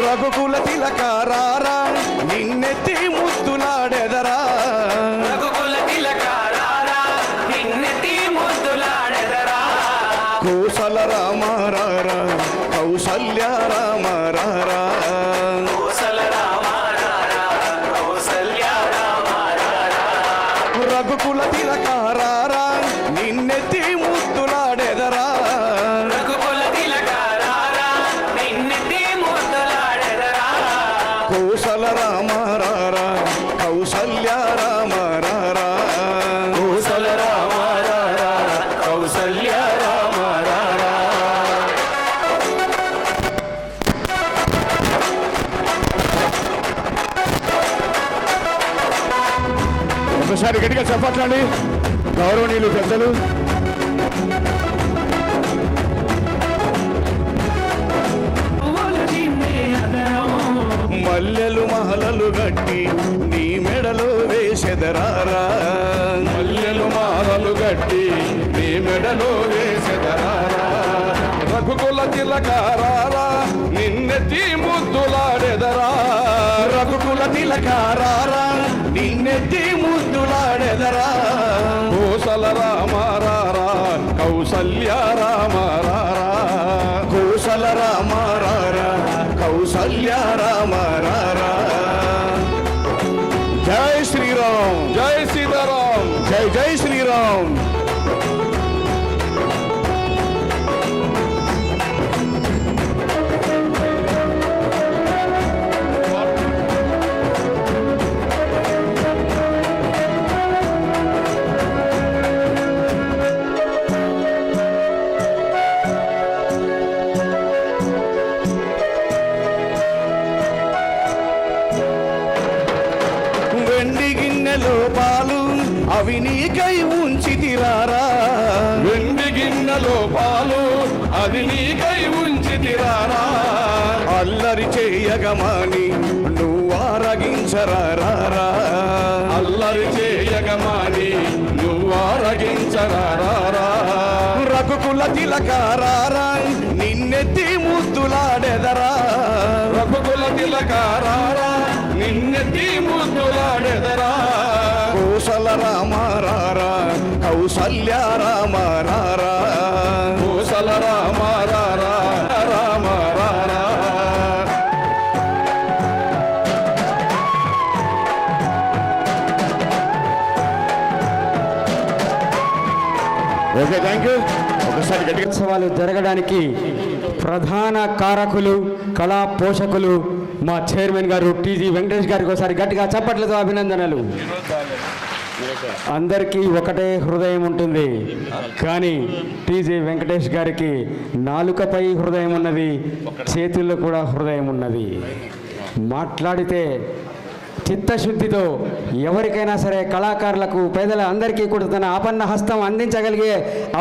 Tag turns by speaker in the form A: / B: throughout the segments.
A: రఘుకుల తిలకారారా నిన్నెత్తి ముద్దులాడెదరా
B: రఘుకుల తిలకారారా నిన్నెత్తి ముద్దులాడెదరా
A: కోసల రామారారా కౌసల్య రామారారా
B: కోసల రామారారా కౌసల్య రామారారా
A: రఘుకుల తిలకారారా నిన్నెత్తి ముద్దులాడెదరా
B: రఘుకుల తిలకారారా నిన్నెత్తి ముద్దులాడెదరా
A: కోసల రామారారా కౌసల్య రామారారా
B: కోసల రామారారా కౌసల్య రామారారా
A: ఒకసారి గట్టిగా చెప్పట్లండి గౌరవనీయులు పెద్దలు. మల్లెలు మహలలు గట్టి నీ మెడలో వేసెదరారా
C: మల్లెలు మాలలు గట్టి నీ మెడలో వేసెదరారా రఘుకుల తిలకారారా నిన్నెత్తి ముద్దులాడెదరా
A: రఘుకుల తిలకారారా నిన్నెత్తి ముద్దులాడెదరా
C: కోసల రామారారా కౌసల్య రామారారా
A: కోసల రామారారా కౌసల్య రామారారా. జై శ్రీరామ్
C: జై సీతారాం
A: జై జై శ్రీరామ్. వెండి గిన్నెలో పాలు అవి నీకై ఉంచితిరారా
C: వెండి గిన్నెలో పాలు అది నీకై ఉంచితిరారా
A: అల్లరి చేయగమాని నువ్వు ఆరగించరారా
C: అల్లరి చేయగమాని నువ్వు ఆరగించరారా
A: రఘుకుల తిలకారారా నిన్నెత్తి ముద్దులాడెదరా
C: రఘుకుల తిలకారారా నిన్నెత్తి ముద్దులాడెదరా
A: కోసల రామారారా కౌసల్య రామారారా
C: కోసల రామారారా రామారారా
A: ఓకే థ్యాంక్ యూ. ఒకసారి గట్టిగా
D: ఉత్సవాలు జరగడానికి ప్రధాన కారకులు కళా పోషకులు మా చైర్మన్ గారు టీజీ వెంకటేష్ గారికి ఒకసారి గట్టిగా చప్పట్లతో అభినందనలు. అందరికీ ఒకటే హృదయం ఉంటుంది, కానీ టీజీ వెంకటేష్ గారికి నాలుకపై హృదయం ఉన్నది, చేతుల్లో కూడా హృదయం ఉన్నది. మాట్లాడితే చిత్తశుద్ధితో ఎవరికైనా సరే కళాకారులకు పేదల అందరికీ కూడా తన ఆపన్న హస్తం అందించగలిగే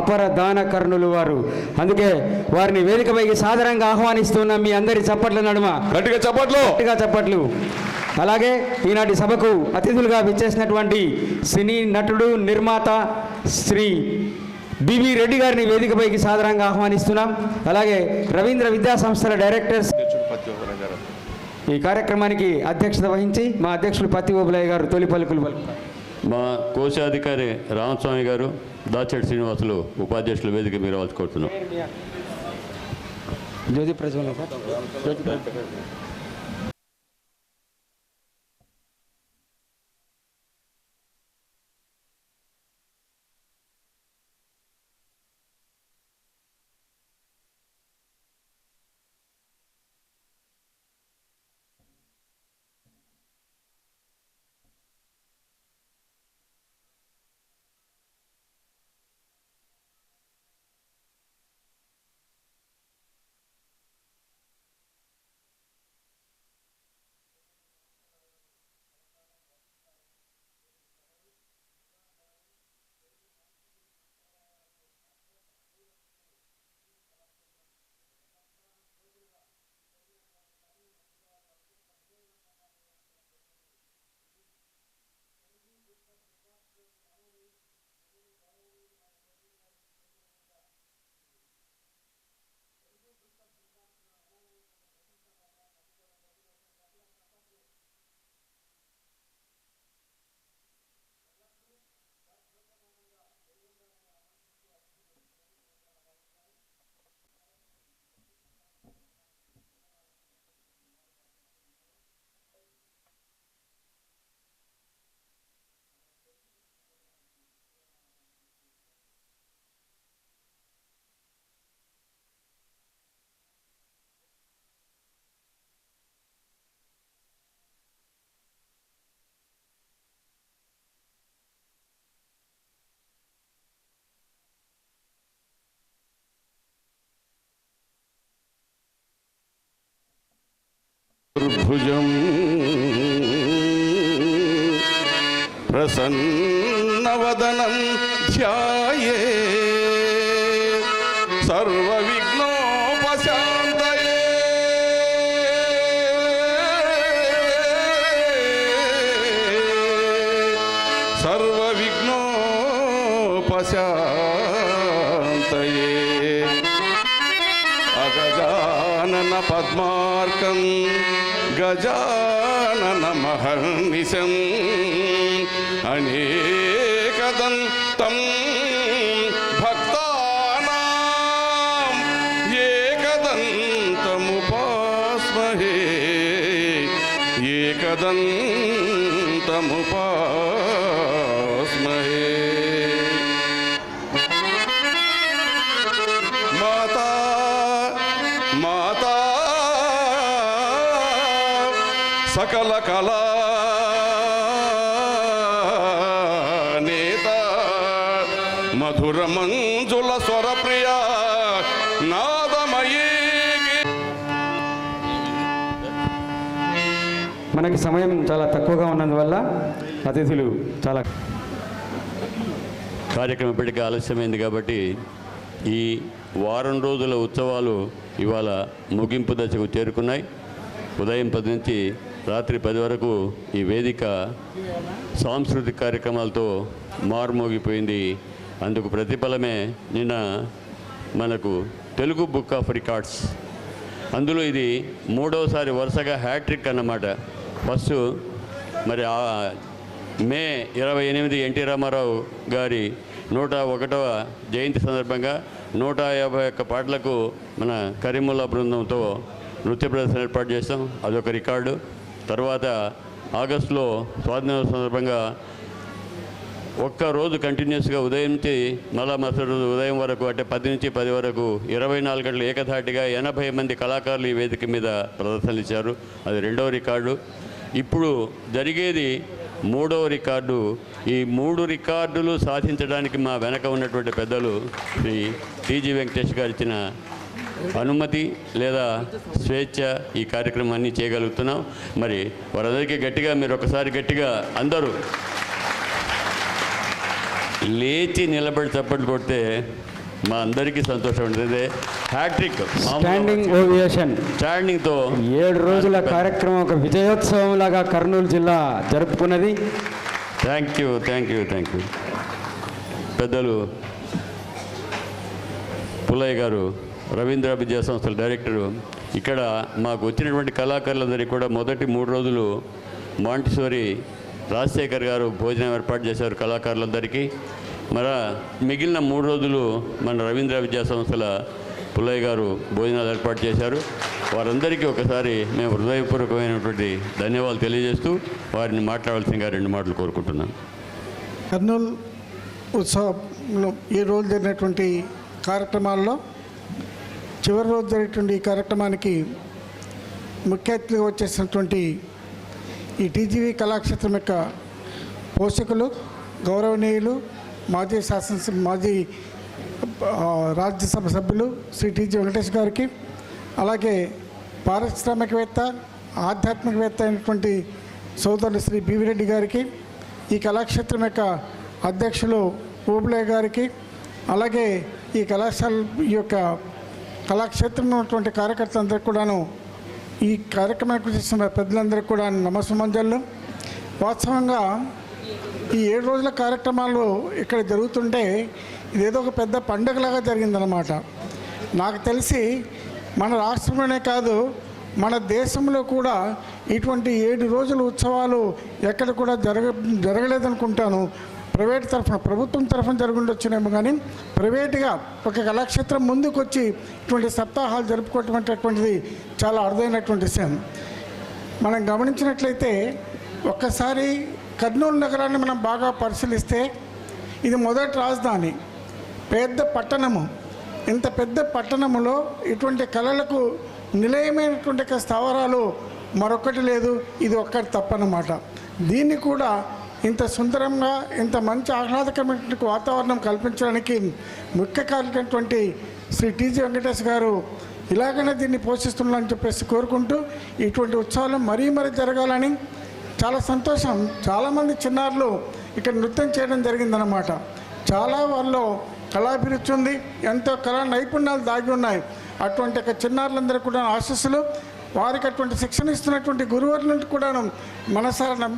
D: అపర దాన కర్ణులు వారు. అందుకే వారిని వేదికపైకి సాదరంగా ఆహ్వానిస్తున్న మీ అందరి చప్పట్ల నడుమ
C: గట్టిగా చప్పట్లు
D: గట్టిగా చప్పట్లు. అలాగే ఈనాటి సభకు అతిథులుగా విచ్చేసినటువంటి సినీ నటుడు నిర్మాత శ్రీ బివి రెడ్డి గారిని వేదికపైకి సాదరంగా ఆహ్వానిస్తున్నాం. అలాగే రవీంద్ర విద్యా సంస్థల డైరెక్టర్ ఈ కార్యక్రమానికి అధ్యక్షత వహించి మా అధ్యక్షులు పత్తి ఓబులయ్య గారు తొలి పలుకులు పలుకుతారు.
E: మా కోశాధికారి రామస్వామి గారు, దాచెట్టి శ్రీనివాసులు ఉపాధ్యక్షుల వేదిక మీరు రావాల్సి కోరుతున్నాం.
D: జ్యోతి ప్రజ్వలన సార్.
C: చతుర్భుజం ప్రసన్నవదనం ధ్యాయే సర్వవిఘ్నోపశాంతయే సర్వవిఘ్నోపశాంతయే అగజానన పద్మార్కం గజాననమహర్నిశం అనేకదంతం భక్తానాం ఏకదంతముపాస్మహే ఏకదంతముపాస్మహే మాతా మాతా సకల కళా నేత మధుర మంజుల స్వరప్రియ నాదమయీ
D: మనకి సమయం చాలా తక్కువగా ఉన్నందువల్ల అతిథులు చాలా
E: కార్యక్రమం ఇప్పటికే ఆలస్యమైంది కాబట్టి ఈ వారం రోజుల ఉత్సవాలు ఇవాళ ముగింపు దశకు చేరుకున్నాయి. ఉదయం 10 నుంచి రాత్రి 10 వరకు ఈ వేదిక సాంస్కృతిక కార్యక్రమాలతో మారుమోగిపోయింది. అందుకు ప్రతిఫలమే నిన్న మనకు తెలుగు బుక్ ఆఫ్ రికార్డ్స్, అందులో ఇది 3వసారి వరుసగా హ్యాట్రిక్ అన్నమాట. ఫస్ట్ మరి మే 28 ఎన్టీ రామారావు గారి 101వ జయంతి సందర్భంగా 151 పాటలకు మన కరీముల్లా బృందంతో నృత్య ప్రదర్శన ఏర్పాటు చేస్తాం, అదొక రికార్డు. తర్వాత ఆగస్టులో స్వాతంత్ర సందర్భంగా ఒక్కరోజు కంటిన్యూస్గా ఉదయం నుంచి మళ్ళా మరుసటి రోజు ఉదయం వరకు అంటే 10 నుంచి 10 వరకు 24 గంటలు ఏకధాటిగా 80 మంది కళాకారులు ఈ వేదిక మీద ప్రదర్శనలు ఇచ్చారు. అది 2వ రికార్డు. ఇప్పుడు జరిగేది 3వ రికార్డు. ఈ 3 రికార్డులు సాధించడానికి మా వెనక ఉన్నటువంటి పెద్దలు శ్రీ టీజీ వెంకటేష్ గారు ఇచ్చిన అనుమతి లేదా స్వేచ్ఛ ఈ కార్యక్రమాన్ని చేయగలుగుతున్నాం. మరి వారందరికీ గట్టిగా మీరు ఒకసారి గట్టిగా అందరూ లేచి నిలబడి చప్పట్లు కొడితే మా అందరికీ సంతోషం ఉంటుంది. హ్యాట్రిక్
D: స్టాండింగ్ ఓవియేషన్
E: స్టాండింగ్తో
D: 7 రోజుల కార్యక్రమం ఒక విజయోత్సవం లాగా కర్నూలు జిల్లా జరుపుకున్నది.
E: Thank you. పెద్దలు పుల్లయ్య గారు రవీంద్ర విద్యా సంస్థల డైరెక్టరు ఇక్కడ మాకు వచ్చినటువంటి కళాకారులందరికీ కూడా మొదటి 3 రోజులు మాంటిసోరి రాజశేఖర్ గారు భోజనం ఏర్పాటు చేశారు కళాకారులందరికీ. మరి మిగిలిన 3 రోజులు మన రవీంద్ర విద్యా సంస్థల పుల్లయ్య గారు భోజనాలు ఏర్పాటు చేశారు. వారందరికీ ఒకసారి మేము హృదయపూర్వకమైనటువంటి ధన్యవాదాలు తెలియజేస్తూ వారిని మాట్లాడాల్సిందిగా 2 మాటలు కోరుకుంటున్నాను.
F: కర్నూలు ఉత్సవంలో ఈ రోజు జరిగినటువంటి కార్యక్రమాల్లో చివరి రోజు జరిగినటువంటి ఈ కార్యక్రమానికి ముఖ్య అతిథిగా వచ్చేసినటువంటి ఈ టీజీవీ కళాక్షేత్రం యొక్క పోషకులు, గౌరవనీయులు, మాజీ రాజ్యసభ సభ్యులు శ్రీ టీజీ వెంకటేష్ గారికి, అలాగే పారిశ్రామికవేత్త, ఆధ్యాత్మికవేత్త అయినటువంటి సోదరులు శ్రీ బివి రెడ్డి గారికి, ఈ కళాక్షేత్రం యొక్క అధ్యక్షులు ఓబులయ్య గారికి, అలాగే ఈ కళాశాల యొక్క కళాక్షేత్రంలో ఉన్నటువంటి కార్యకర్తలందరికీ కూడాను, ఈ కార్యక్రమానికి చేసిన పెద్దలందరికీ కూడా నమస్సుమంజలు. వాస్తవంగా ఈ 7 రోజుల కార్యక్రమాలు ఇక్కడ జరుగుతుంటే ఇదేదో ఒక పెద్ద పండుగలాగా జరిగిందనమాట. నాకు తెలిసి మన రాష్ట్రంలోనే కాదు మన దేశంలో కూడా ఇటువంటి 7 రోజుల ఉత్సవాలు ఎక్కడ కూడా జరగలేదనుకుంటాను. ప్రైవేట్ తరఫున, ప్రభుత్వం తరఫున జరుగుండొచ్చునేమో, కానీ ప్రైవేట్గా ఒక కళాక్షేత్రం ముందుకు వచ్చి ఇటువంటి సప్తాహాలు జరుపుకోవటం చాలా అరుదైనటువంటి విషయం. మనం గమనించినట్లయితే ఒక్కసారి కర్నూలు నగరాన్ని మనం బాగా పరిశీలిస్తే ఇది మొదటి రాజధాని, పెద్ద పట్టణము. ఇంత పెద్ద పట్టణములో ఇటువంటి కళలకు నిలయమైనటువంటి స్థావరాలు మరొకటి లేదు, ఇది ఒక్కటి తప్పనమాట. దీన్ని కూడా ఇంత సుందరంగా, ఇంత మంచి ఆహ్లాదకరమైన వాతావరణం కల్పించడానికి ముఖ్య కారణమైనటువంటి శ్రీ టీజీ వెంకటేష్ గారు ఇలాగనే దీన్ని పోషిస్తున్నారని చెప్పేసి కోరుకుంటూ ఇటువంటి ఉత్సవాలు మరీ జరగాలని చాలా సంతోషం. చాలామంది చిన్నారులు ఇక్కడ నృత్యం చేయడం జరిగిందన్నమాట. చాలా వాళ్ళు కళాభిరుచి ఉంది, ఎంతో కళా నైపుణ్యాలు దాగి ఉన్నాయి. అటువంటి చిన్నారులందరూ కూడా ఆశీస్సులు, వారికి అటువంటి శిక్షణ ఇస్తున్నటువంటి గురువులను కూడా మనసారా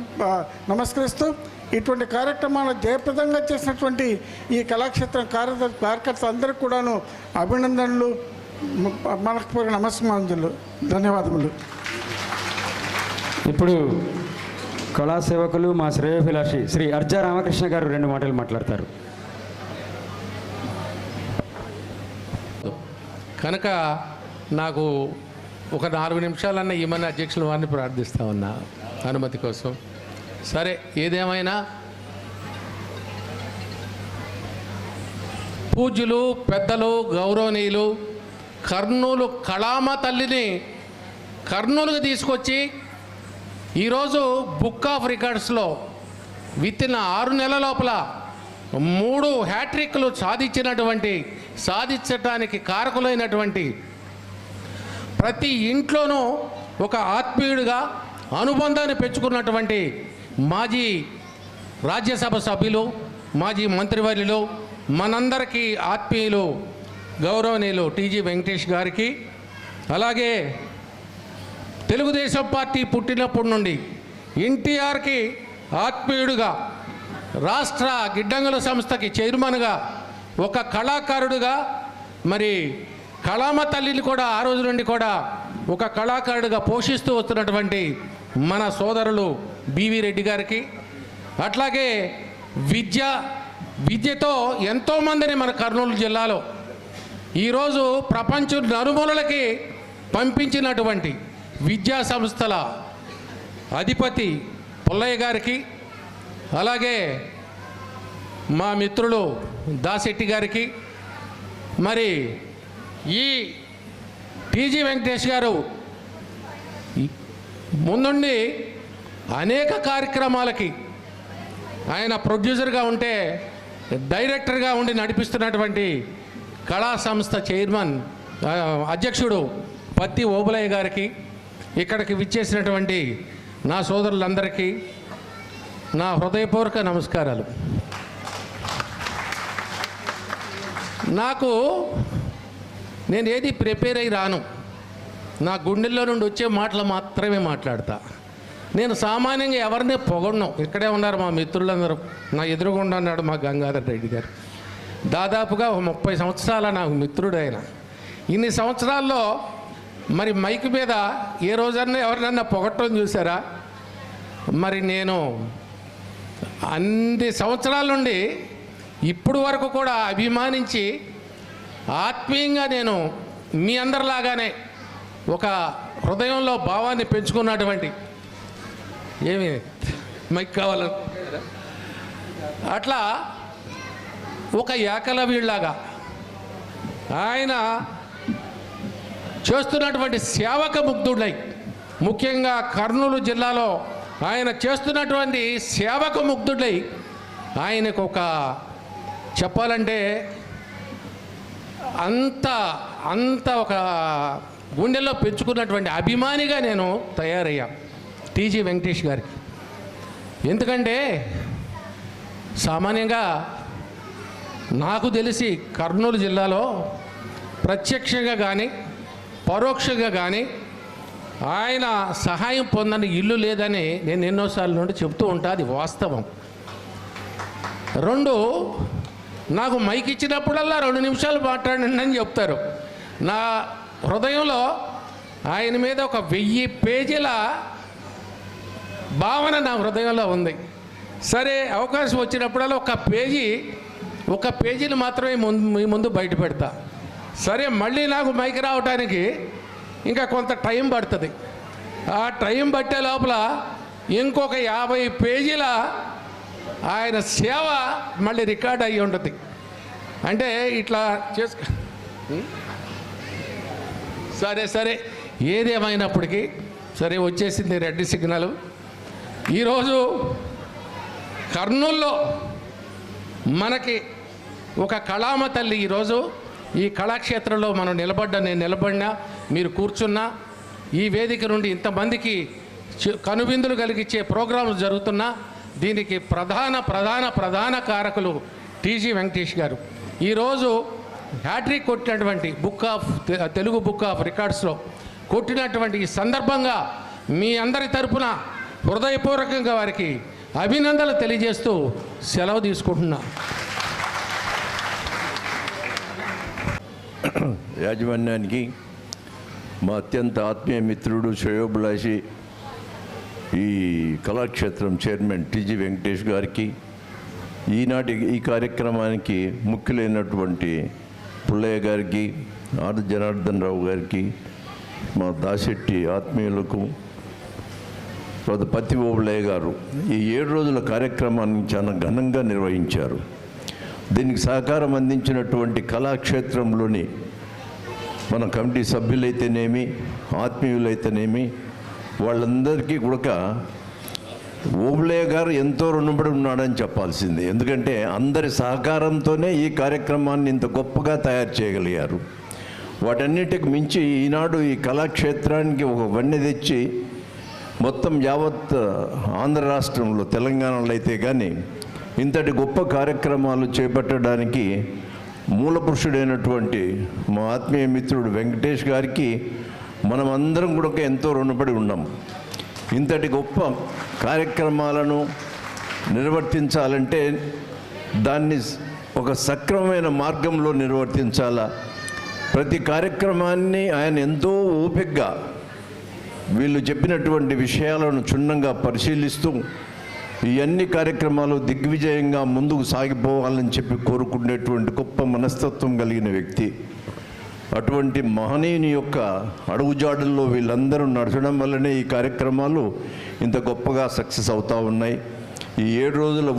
F: నమస్కరిస్తూ ఇటువంటి కార్యక్రమాలు జయప్రదంగా చేసినటువంటి ఈ కళాక్షేత్రం కార్యకర్తలు అందరికీ కూడాను అభినందనలు, మనస్ఫూర్తిగా నమస్కారాలు, ధన్యవాదములు.
D: ఇప్పుడు కళా సేవకులు మా శ్రేయోభిలాషి శ్రీ అర్జా రామకృష్ణ గారు 2 మాటలు మాట్లాడతారు.
G: కనుక నాకు ఒక 4 నిమిషాలన్నా ఏమన్నా అధ్యక్షుల వారిని ప్రార్థిస్తా ఉన్నా అనుమతి కోసం. సరే, ఏదేమైనా పూజ్యులు, పెద్దలు, గౌరవనీయులు కర్నూలు కళామ తల్లిని కర్నూలుకు తీసుకొచ్చి ఈరోజు బుక్ ఆఫ్ రికార్డ్స్లో వితిన్ 6 నెలల లోపల 3 హ్యాట్రిక్లు సాధించడానికి కారకులైనటువంటి ప్రతి ఇంట్లోనూ ఒక ఆత్మీయుడిగా అనుబంధాన్ని పెంచుకున్నటువంటి మాజీ రాజ్యసభ సభ్యులు, మాజీ మంత్రివర్యులు, మనందరికీ ఆత్మీయులు గౌరవనీయులు టీజీ వెంకటేష్ గారికి, అలాగే తెలుగుదేశం పార్టీ పుట్టినప్పటి నుండి ఎన్టీఆర్కి ఆత్మీయుడిగా, రాష్ట్ర గిడ్డంగుల సంస్థకి చైర్మన్గా, ఒక కళాకారుడిగా, మరి కళామ తల్లిని కూడా ఆ రోజు నుండి కూడా ఒక కళాకారుడిగా పోషిస్తూ వస్తున్నటువంటి మన సోదరులు బివి రెడ్డి గారికి, అట్లాగే విద్యతో ఎంతోమందిని మన కర్నూలు జిల్లాలో ఈరోజు ప్రపంచం నలుమూలలకి పంపించినటువంటి విద్యా సంస్థల అధిపతి పుల్లయ్య గారికి, అలాగే మా మిత్రులు దాశెట్టి గారికి, మరి ఈ టీజీ వెంకటేష్ గారు ముందుండి అనేక కార్యక్రమాలకి ఆయన ప్రొడ్యూసర్గా ఉంటే డైరెక్టర్గా ఉండి నడిపిస్తున్నటువంటి కళా సంస్థ చైర్మన్ అధ్యక్షుడు పత్తి ఓబులయ్య గారికి, ఇక్కడికి విచ్చేసినటువంటి నా సోదరులందరికీ నా హృదయపూర్వక నమస్కారాలు. నేను ఏది ప్రిపేర్ అయి రాను, నా గుండెల్లో నుండి వచ్చే మాటలు మాత్రమే మాట్లాడతా. నేను సామాన్యంగా ఎవరిని పొగడను. ఇక్కడే ఉన్నారు మా మిత్రులందరూ, నా ఎదురుగుండా ఉన్నాడు మా గంగాధర్ రెడ్డి గారు. దాదాపుగా 30 సంవత్సరాల నాకు మిత్రుడు ఆయన. ఇన్ని సంవత్సరాల్లో మరి మైక్ మీద ఏ రోజన్నా ఎవరినన్నా పొగట్టం చూసారా? మరి నేను అన్ని సంవత్సరాల నుండి ఇప్పుడు వరకు కూడా అభిమానించి ఆత్మీయంగా నేను మీ అందరిలాగానే ఒక హృదయంలో భావాన్ని పెంచుకున్నటువంటి, ఏమి మైక్ కావాలనుకుంటున్నారా, అట్లా ఒక ఏకలవ్యుడిలాగా ఆయన చేస్తున్నటువంటి సేవక ముగ్ధుడై, ముఖ్యంగా కర్నూలు జిల్లాలో ఆయన చేస్తున్నటువంటి సేవక ముగ్ధుడై, ఆయనకు ఒక చెప్పాలంటే అంత ఒక గుండెల్లో పెంచుకున్నటువంటి అభిమానిగా నేను తయారయ్యా టీజీ వెంకటేష్ గారికి. ఎందుకంటే సామాన్యంగా నాకు తెలిసి కర్నూలు జిల్లాలో ప్రత్యక్షంగా కానీ పరోక్షంగా కానీ ఆయన సహాయం పొందని ఇల్లు లేదని నేను ఎన్నోసార్లు నుండి చెప్తూ ఉంటా. అది వాస్తవం. 2, నాకు మైక్ ఇచ్చినప్పుడల్లా 2 నిమిషాలు మాట్లాడండి అని చెప్తారు. నా హృదయంలో ఆయన మీద ఒక 1000 పేజీల భావన నా హృదయంలో ఉంది. సరే, అవకాశం వచ్చినప్పుడల్లా ఒక పేజీని మాత్రమే మీ ముందు బయట పెడతా. సరే, మళ్ళీ నాకు మైక్ రావడానికి ఇంకా కొంత టైం పడుతుంది. ఆ టైం పట్టే లోపల ఇంకొక 50 పేజీల ఆయన సేవ మళ్ళీ రికార్డ్ అయ్యి ఉంటుంది. అంటే ఇట్లా సరే ఏదేమైనప్పటికీ సరే, వచ్చేసింది రెడ్ సిగ్నల్. ఈరోజు కర్నూల్లో మనకి ఒక కళామ తల్లి ఈరోజు ఈ కళాక్షేత్రంలో మనం నేను నిలబడినా, మీరు కూర్చున్నా, ఈ వేదిక నుండి ఇంతమందికి కనువిందులు కలిగించే ప్రోగ్రాంలు జరుగుతున్నా దీనికి ప్రధాన కారకులు టీజీ వెంకటేష్ గారు. ఈరోజు హ్యాట్రిక్ కొట్టినటువంటి తెలుగు బుక్ ఆఫ్ రికార్డ్స్లో కొట్టినటువంటి ఈ సందర్భంగా మీ అందరి తరపున హృదయపూర్వకంగా వారికి అభినందనలు తెలియజేస్తూ సెలవు తీసుకుంటున్నా.
H: యాజమాన్యానికి, మా అత్యంత ఆత్మీయ మిత్రుడు, శ్రేయోభిలాషి, ఈ కళాక్షేత్రం చైర్మన్ టీజీ వెంకటేష్ గారికి, ఈనాటి ఈ కార్యక్రమానికి ముఖ్యులైనటువంటి పుల్లయ్య గారికి, ఆర్ జనార్దన్ రావు గారికి, మా దాశెట్టి ఆత్మీయులకు, తర్వాత పత్తి ఓబులయ్య గారు ఈ 7 రోజుల కార్యక్రమాన్ని చాలా ఘనంగా నిర్వహించారు. దీనికి సహకారం అందించినటువంటి కళాక్షేత్రంలోని మన కమిటీ సభ్యులైతేనేమి, ఆత్మీయులైతేనేమి, వాళ్ళందరికీ కూడా ఓబులయ్య గారు ఎంతో రుణపడి ఉన్నాడని చెప్పాల్సింది. ఎందుకంటే అందరి సహకారంతోనే ఈ కార్యక్రమాన్ని ఇంత గొప్పగా తయారు చేయగలిగారు. వాటన్నిటికి మించి ఈనాడు ఈ కళాక్షేత్రానికి ఒక వన్నె తెచ్చి మొత్తం యావత్ ఆంధ్ర రాష్ట్రంలో, తెలంగాణలో అయితే కానీ ఇంతటి గొప్ప కార్యక్రమాలు చేపట్టడానికి మూలపురుషుడైనటువంటి మా ఆత్మీయ మిత్రుడు వెంకటేష్ గారికి మనమందరం కూడా ఎంతో రుణపడి ఉన్నాం. ఇంతటి గొప్ప కార్యక్రమాలను నిర్వర్తించాలంటే దాన్ని ఒక సక్రమమైన మార్గంలో నిర్వర్తించాలా. ప్రతి కార్యక్రమాన్ని ఆయన ఎంతో ఓపికగా వీళ్ళు చెప్పినటువంటి విషయాలను క్షుణ్ణంగా పరిశీలిస్తూ ఈ అన్ని కార్యక్రమాలు దిగ్విజయంగా ముందుకు సాగిపోవాలని చెప్పి కోరుకునేటువంటి గొప్ప మనస్తత్వం కలిగిన వ్యక్తి. అటువంటి మహనీయుని యొక్క అడుగుజాడుల్లో వీళ్ళందరూ నడచడం వల్లనే ఈ కార్యక్రమాలు ఇంత గొప్పగా సక్సెస్ అవుతూ ఉన్నాయి. ఈ 7 రోజుల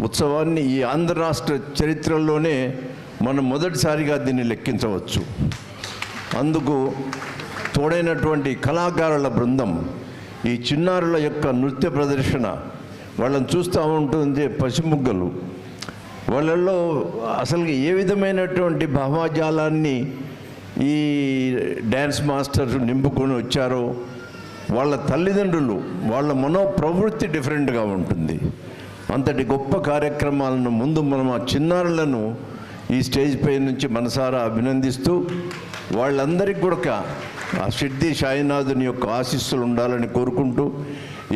H: ఉత్సవాన్ని ఈ ఆంధ్ర రాష్ట్ర చరిత్రలోనే మనం మొదటిసారిగా దీన్ని లెక్కించవచ్చు. అందుకు తోడైనటువంటి కళాకారుల బృందం, ఈ చిన్నారుల యొక్క నృత్య ప్రదర్శన, వాళ్ళని చూస్తూ ఉంటుంది పసిముగ్గలు. వాళ్ళల్లో అసలు ఏ విధమైనటువంటి భావజాలాన్ని ఈ డ్యాన్స్ మాస్టర్స్ నింపుకొని వచ్చారో, వాళ్ళ తల్లిదండ్రులు, వాళ్ళ మనోప్రవృత్తి డిఫరెంట్గా ఉంటుంది. అంతటి గొప్ప కార్యక్రమాలను ముందు మనం ఆ చిన్నారులను ఈ స్టేజ్ పై నుంచి మనసారా అభినందిస్తూ, వాళ్ళందరికీ కూడా ఆ సిద్ధి సాయినాథుని యొక్క ఆశీస్సులు ఉండాలని కోరుకుంటూ,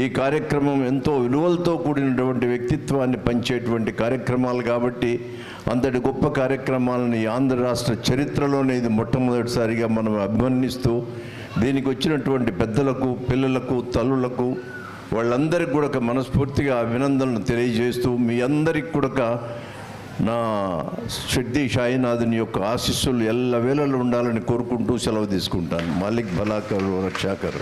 H: ఈ కార్యక్రమం ఎంతో విలువలతో కూడినటువంటి వ్యక్తిత్వాన్ని పంచేటువంటి కార్యక్రమాలు కాబట్టి అంతటి గొప్ప కార్యక్రమాలను ఈ ఆంధ్ర రాష్ట్ర చరిత్రలోనే ఇది మొట్టమొదటిసారిగా మనం అభివర్ణిస్తూ, దీనికి వచ్చినటువంటి పెద్దలకు, పిల్లలకు, తల్లులకు, వాళ్ళందరికీ కూడా మనస్ఫూర్తిగా అభినందనలు తెలియజేస్తూ, మీ అందరికీ కూడా నా సిద్ధి సాయినాథుని యొక్క ఆశీస్సులు ఎల్లవేళలు ఉండాలని కోరుకుంటూ సెలవు తీసుకుంటాను. మాలిక్ భలాకర్ రక్షాకర్.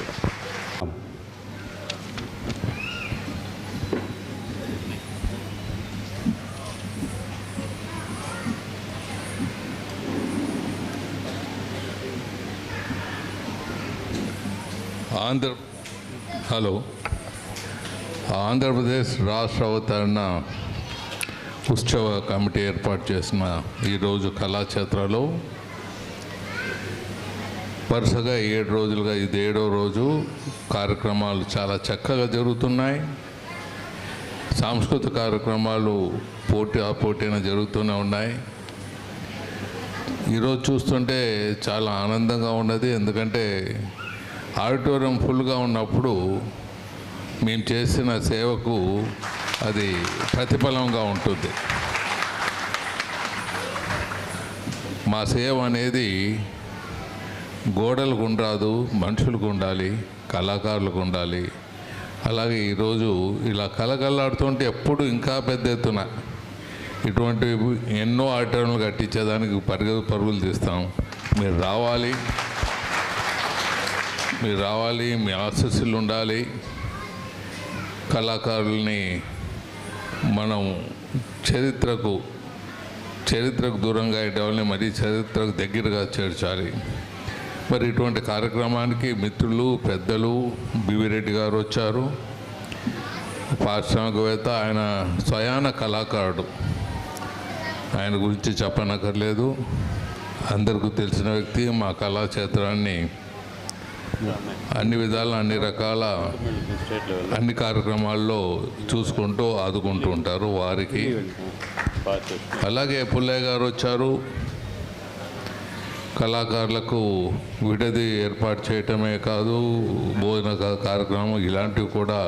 I: ఆంధ్రప్రదేశ్ రాష్ట్ర అవతరణ ఉత్సవ కమిటీ ఏర్పాటు చేసిన ఈరోజు కళాక్షేత్రంలో వరుసగా 7 రోజులుగా ఇది 7వ రోజు కార్యక్రమాలు చాలా చక్కగా జరుగుతున్నాయి. సాంస్కృతిక కార్యక్రమాలు పోటీన జరుగుతూనే ఉన్నాయి. ఈరోజు చూస్తుంటే చాలా ఆనందంగా ఉన్నది. ఎందుకంటే ఆడిటోరియం ఫుల్గా ఉన్నప్పుడు మేము చేసిన సేవకు అది ప్రతిఫలంగా ఉంటుంది. మా సేవ అనేది గోడలకు ఉండరాదు, మనుషులకు ఉండాలి, కళాకారులకు ఉండాలి. అలాగే ఈరోజు ఇలా కలకల్లాడుతుంటే ఎప్పుడు ఇంకా పెద్ద ఎత్తున ఇటువంటి ఎన్నో ఆడిటోరియంలు కట్టించేదానికి పరుగులు తీస్తాం. మీరు రావాలి, మీ ఆశీస్సులు ఉండాలి. కళాకారుల్ని మనం చరిత్రకు దూరంగా అయ్యేవాళ్ళని మరీ చరిత్రకు దగ్గరగా చేర్చాలి. మరి ఇటువంటి కార్యక్రమానికి మిత్రులు, పెద్దలు బివిరెడ్డి గారు వచ్చారు. పారిశ్రామికవేత్త, ఆయన స్వయాన కళాకారుడు. ఆయన గురించి చెప్పనక్కర్లేదు, అందరికీ తెలిసిన వ్యక్తి. మా కళాక్షేత్రాన్ని అన్ని విధాల అన్ని రకాల అన్ని కార్యక్రమాల్లో చూసుకుంటూ ఆదుకుంటూ ఉంటారు వారికి. అలాగే పుల్లయ్య గారు వచ్చారు, కళాకారులకు విడది ఏర్పాటు చేయటమే కాదు, భోజన కార్యక్రమం ఇలాంటివి కూడా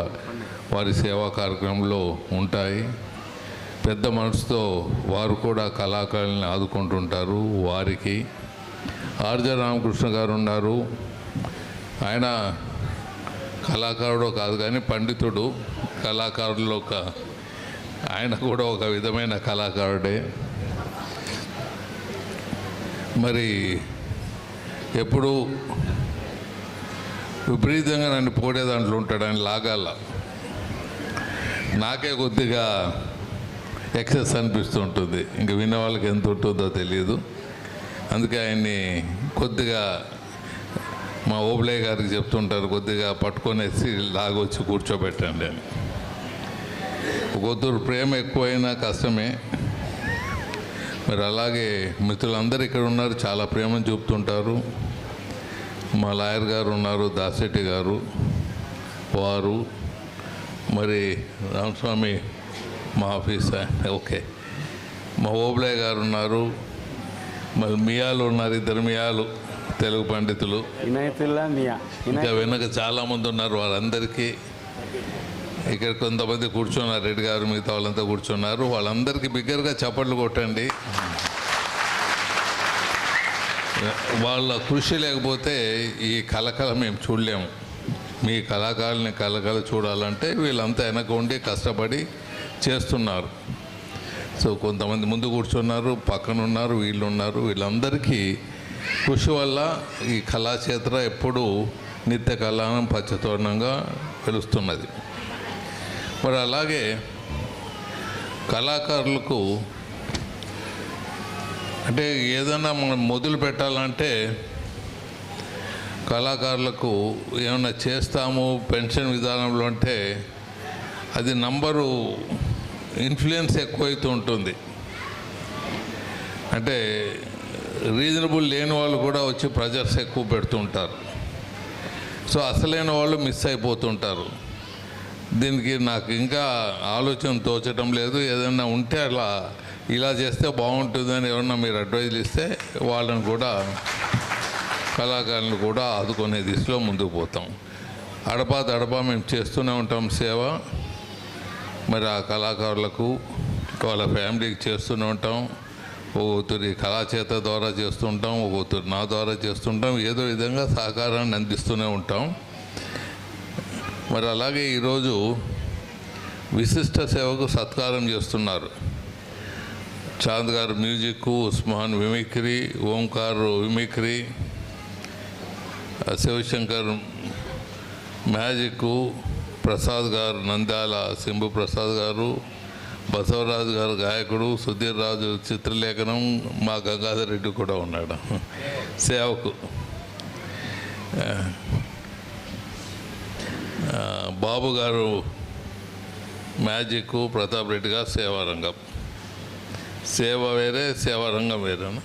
I: వారి సేవా కార్యక్రమంలో ఉంటాయి. పెద్ద మనసుతో వారు కూడా కళాకారుల్ని ఆదుకుంటుంటారు వారికి. ఆర్జ రామకృష్ణ గారు ఉన్నారు, ఆయన కళాకారుడు కాదు కానీ పండితుడు, కళాకారుల్లో ఆయన కూడా ఒక విధమైన కళాకారుడే. మరి ఎప్పుడు విపరీతంగా నన్ను పోడే దాంట్లో ఉంటాడు, ఆయన లాగాల. నాకే కొద్దిగా ఎక్సెస్ అనిపిస్తూ ఉంటుంది, ఇంక విన్న వాళ్ళకి ఎంత ఉంటుందో తెలియదు. అందుకే ఆయన్ని కొద్దిగా మా ఓబులయ్య గారికి చెప్తుంటారు, కొద్దిగా పట్టుకొనేసి లాగొచ్చి కూర్చోబెట్టండి అని. కొద్దిగా ప్రేమ ఎక్కువైనా కష్టమే. మరి అలాగే మిత్రులందరూ ఇక్కడ ఉన్నారు, చాలా ప్రేమను చూపుతుంటారు. మా లాయర్ గారు ఉన్నారు, దాసెట్టి గారు, వారు. మరి రామస్వామి మా ఆఫీస్, ఓకే. మా ఓబులయ్య గారు ఉన్నారు, మరి మియాలు ఉన్నారు, ఇద్దరు మియాలు తెలుగు పండితులు. ఇంకా వెనక చాలామంది ఉన్నారు. వారందరికీ ఇక్కడ కొంతమంది కూర్చున్నారు, రెడ్డి గారు మిగతా వాళ్ళంతా కూర్చున్నారు. వాళ్ళందరికీ బిగ్గరగా చప్పట్లు కొట్టండి. వాళ్ళ కృషి లేకపోతే ఈ కళకళ మేము చూడలేము. మీ కళాకారుల్ని కళకళ చూడాలంటే వీళ్ళంతా వెనక ఉండి కష్టపడి చేస్తున్నారు. సో కొంతమంది ముందు కూర్చున్నారు, పక్కన ఉన్నారు, వీళ్ళు ఉన్నారు. వీళ్ళందరికీ కృషి వల్ల ఈ కళాక్షేత్ర ఎప్పుడూ నిత్య కళానం పచ్చతోరణంగా వెలుస్తున్నది. మరి అలాగే కళాకారులకు అంటే ఏదైనా మనం మొదలు పెట్టాలంటే కళాకారులకు ఏమైనా చేస్తాము పెన్షన్ విధానంలో అంటే అది నంబరు ఇన్ఫ్లుయెన్స్ ఎక్కువైతూ ఉంటుంది. అంటే రీజనబుల్ లేని వాళ్ళు కూడా వచ్చి ప్రెజర్స్ ఎక్కువ పెడుతుంటారు. సో అసలైన వాళ్ళు మిస్ అయిపోతుంటారు. దీనికి నాకు ఇంకా ఆలోచన తోచడం లేదు. ఏదైనా ఉంటే అలా ఇలా చేస్తే బాగుంటుందని ఎవరన్నా మీరు అడ్వైజ్ ఇస్తే వాళ్ళని కూడా కళాకారులను కూడా ఆదుకునే దిశలో ముందుకు పోతాం. అడపా మేము చేస్తూనే ఉంటాం సేవ. మరి ఆ కళాకారులకు వాళ్ళ ఫ్యామిలీకి చేస్తూనే ఉంటాం. ఒక్కొక్కరి కళాచేత ద్వారా చేస్తుంటాం, ఒక్కొక్కరు నా ద్వారా చేస్తుంటాం. ఏదో విధంగా సహకారాన్ని అందిస్తూనే ఉంటాం. మరి అలాగే ఈరోజు విశిష్ట సేవకు సత్కారం చేస్తున్నారు. చాంద్ గారు music, Usman mimicry, Omkar mimicry, Shivashankar magic, Prasad గారు నంద్యాల సింబు ప్రసాద్ గారు, బసవరాజు గారు గాయకుడు, సుధీర్ రాజు చిత్రలేఖనం, మా గంగాధర్ రెడ్డి కూడా ఉన్నాడు సేవకు. బాబు గారు మ్యాజిక్, ప్రతాప్ రెడ్డి గారు సేవారంగం. సేవ వేరే, సేవారంగం వేరేనా?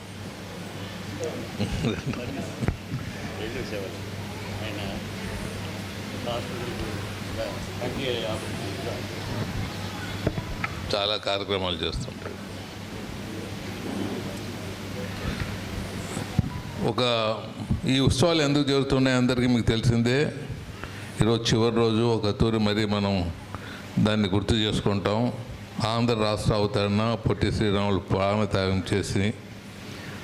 I: చాలా కార్యక్రమాలు చేస్తుంటాడు. ఈ ఉత్సవాలు ఎందుకు జరుగుతున్నాయి అందరికీ మీకు తెలిసిందే. ఈరోజు చివరి రోజు ఒక తూరి మరీ మనం దాన్ని గుర్తు చేసుకుంటాం. ఆంధ్ర రాష్ట్ర అవతరణ పొట్టి శ్రీరాములు ప్రాణత్యాగం చేసి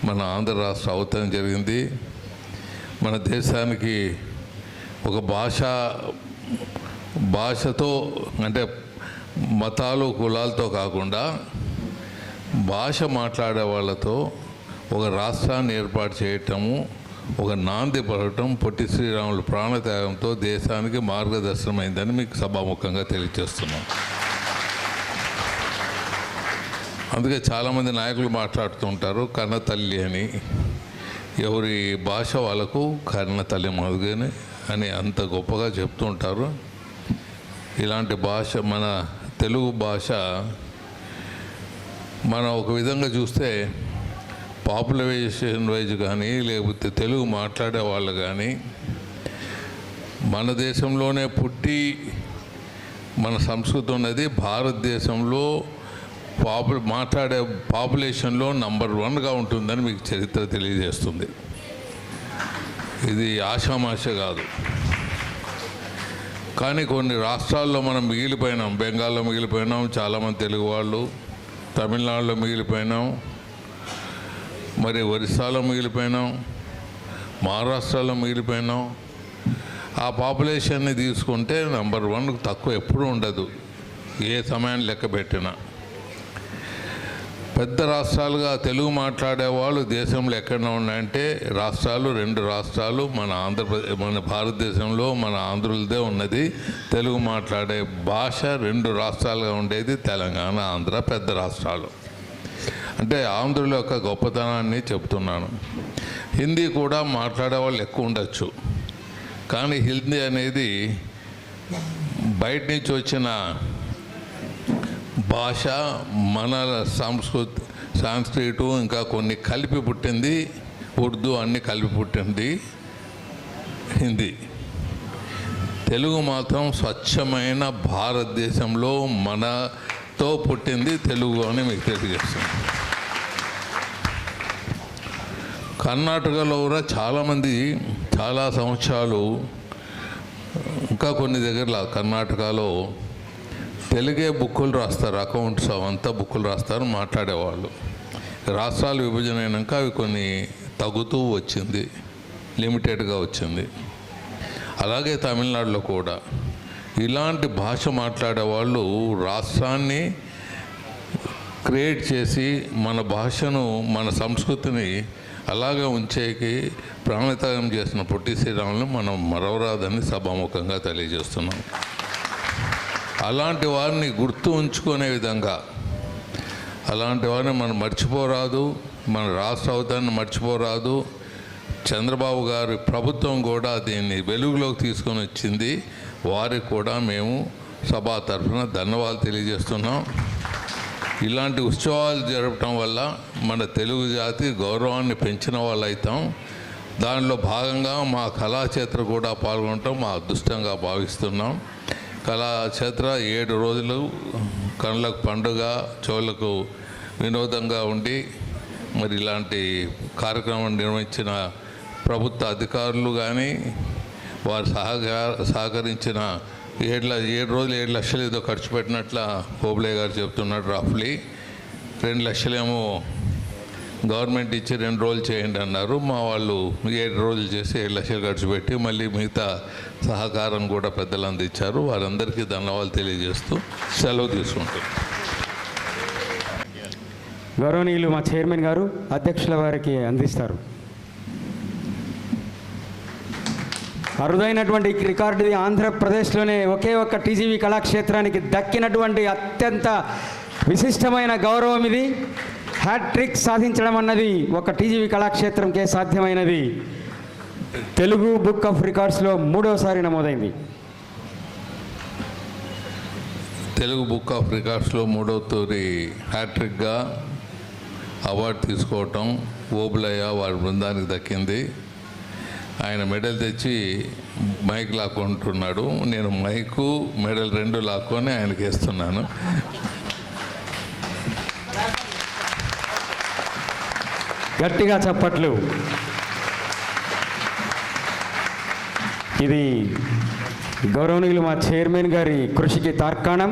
I: మన ఆంధ్ర రాష్ట్ర అవతరణ జరిగింది. మన దేశానికి ఒక భాషతో అంటే మతాలు కులాలతో కాకుండా భాష మాట్లాడే వాళ్ళతో ఒక రాష్ట్రాన్ని ఏర్పాటు చేయటము, ఒక నాంది పడటం పొట్టి శ్రీరాములు ప్రాణత్యాగంతో దేశానికి మార్గదర్శనమైందని మీకు సభాముఖంగా తెలియజేస్తున్నాం. అందుకే చాలామంది నాయకులు మాట్లాడుతుంటారు కన్న తల్లి అని. ఎవరి భాష వాళ్ళకు కన్న తల్లి మాదిరిగానే అని అంత గొప్పగా చెప్తుంటారు. ఇలాంటి భాష మన తెలుగు భాష మనం ఒక విధంగా చూస్తే పాపులేషన్ వైజ్ కానీ లేకపోతే తెలుగు మాట్లాడే వాళ్ళు కానీ మన దేశంలోనే పుట్టి మన సంస్కృతి ఉన్నది భారతదేశంలో మాట్లాడే పాపులేషన్లో నంబర్ 1గా ఉంటుందని మీకు చరిత్ర తెలియజేస్తుంది. ఇది ఆషామాష కాదు. కానీ కొన్ని రాష్ట్రాల్లో మనం మిగిలిపోయినాం. బెంగాల్లో మిగిలిపోయినాం, చాలామంది తెలుగు వాళ్ళు. తమిళనాడులో మిగిలిపోయినాం, మరి ఒరిస్సాలో మిగిలిపోయినాం, మహారాష్ట్రలో మిగిలిపోయినాం. ఆ పాపులేషన్ని తీసుకుంటే నంబర్ 1 తక్కువ ఎప్పుడూ ఉండదు, ఏ సమయాన్ని లెక్క పెట్టినా. పెద్ద రాష్ట్రాలుగా తెలుగు మాట్లాడే వాళ్ళు దేశంలో ఎక్కడ ఉన్నాయంటే రాష్ట్రాలు 2 రాష్ట్రాలు మన భారతదేశంలో మన ఆంధ్రులదే ఉన్నది. తెలుగు మాట్లాడే భాష 2 రాష్ట్రాలుగా ఉండేది తెలంగాణ, ఆంధ్ర, పెద్ద రాష్ట్రాలు. అంటే ఆంధ్రుల యొక్క గొప్పతనాన్ని చెప్తున్నాను. హిందీ కూడా మాట్లాడే వాళ్ళు ఎక్కువ ఉండొచ్చు, కానీ హిందీ అనేది బయట నుంచి వచ్చిన భాష, మన సాంస్క్రిట్ ఇంకా కొన్ని కలిపి పుట్టింది. ఉర్దూ అన్నీ కలిపి పుట్టింది హిందీ. తెలుగు మాత్రం స్వచ్ఛమైన భారతదేశంలో మనతో పుట్టింది తెలుగు అని మీకు తెలియజేస్తుంది. కర్ణాటకలో కూడా చాలామంది చాలా సంవత్సరాలు, ఇంకా కొన్ని దగ్గర కర్ణాటకలో తెలుగే బుక్కులు రాస్తారు, అకౌంట్స్ అవంతా బుక్కులు రాస్తారు మాట్లాడేవాళ్ళు. రాష్ట్రాలు విభజన అయినాక అవి కొన్ని తగ్గుతూ వచ్చింది, లిమిటెడ్గా వచ్చింది. అలాగే తమిళనాడులో కూడా ఇలాంటి భాష మాట్లాడేవాళ్ళు రాష్ట్రాన్ని క్రియేట్ చేసి మన భాషను, మన సంస్కృతిని అలాగే ఉంచేకి ప్రాణత్యాగం చేసిన పొట్టి శ్రీరాములను మనం మరవరాదని సభాముఖంగా తెలియజేస్తున్నాం. అలాంటి వారిని గుర్తు ఉంచుకునే విధంగా, అలాంటి వారిని మనం మర్చిపోరాదు, మన రాష్ట్ర అవతారాన్ని మర్చిపోరాదు. చంద్రబాబు గారి ప్రభుత్వం కూడా దీన్ని వెలుగులోకి తీసుకొని వచ్చింది. వారికి కూడా మేము సభా తరఫున ధన్యవాదాలు తెలియజేస్తున్నాం. ఇలాంటి ఉత్సవాలు జరపటం వల్ల మన తెలుగు జాతి గౌరవాన్ని పెంచిన వాళ్ళు అవుతాం. దానిలో భాగంగా మా కళాక్షేత్ర కూడా పాల్గొనటం మా అదృష్టంగా భావిస్తున్నాం. కళాక్షేత్ర 7 రోజులు కళ్ళకు పండుగ, చెవులకు వినోదంగా ఉండి మరి ఇలాంటి కార్యక్రమం నిర్వహించిన ప్రభుత్వ అధికారులు కానీ వారు సహకరించిన 7 రోజులు 7 లక్షలు ఏదో ఖర్చు పెట్టినట్ల హోబ్లే గారు చెప్తున్నాడు. రఫ్లీ 2 లక్షలేమో గవర్నమెంట్ ఇచ్చి 2 రోజులు చేయండి అన్నారు. మా వాళ్ళు 7 రోజులు చేసి 7 లక్షలు ఖర్చు పెట్టి మళ్ళీ మిగతా సహకారం కూడా పెద్దలు అందించారు. వారందరికీ ధన్యవాదాలు తెలియజేస్తూ సెలవు తీసుకుంటాం.
D: గౌరవనీయులు మా చైర్మన్ గారు అధ్యక్షుల వారికి అందిస్తారు. అరుదైనటువంటి రికార్డు, ఆంధ్రప్రదేశ్లోనే ఒకే ఒక్క టీజీవీ కళాక్షేత్రానికి దక్కినటువంటి అత్యంత విశిష్టమైన గౌరవం ఇది. హ్యాట్రిక్ సాధించడం అన్నది ఒక టీజీవీ కళాక్షేత్రంకే సాధ్యమైనది. తెలుగు బుక్ ఆఫ్ రికార్డ్స్లో 3వసారి నమోదైంది.
I: తెలుగు బుక్ ఆఫ్ రికార్డ్స్లో 3వ తూరి హ్యాట్రిక్గా అవార్డు తీసుకోవటం ఓబులయ్య వారి బృందానికి దక్కింది. ఆయన మెడల్ తెచ్చి మైక్ లాక్కుంటున్నాడు. నేను మైకు మెడల్ 2 లాక్కొని ఆయనకి వేస్తున్నాను.
D: గట్టిగా చప్పట్లు. ఇది గౌరవనీయులు మా చైర్మన్ గారి కృషికి తార్కాణం,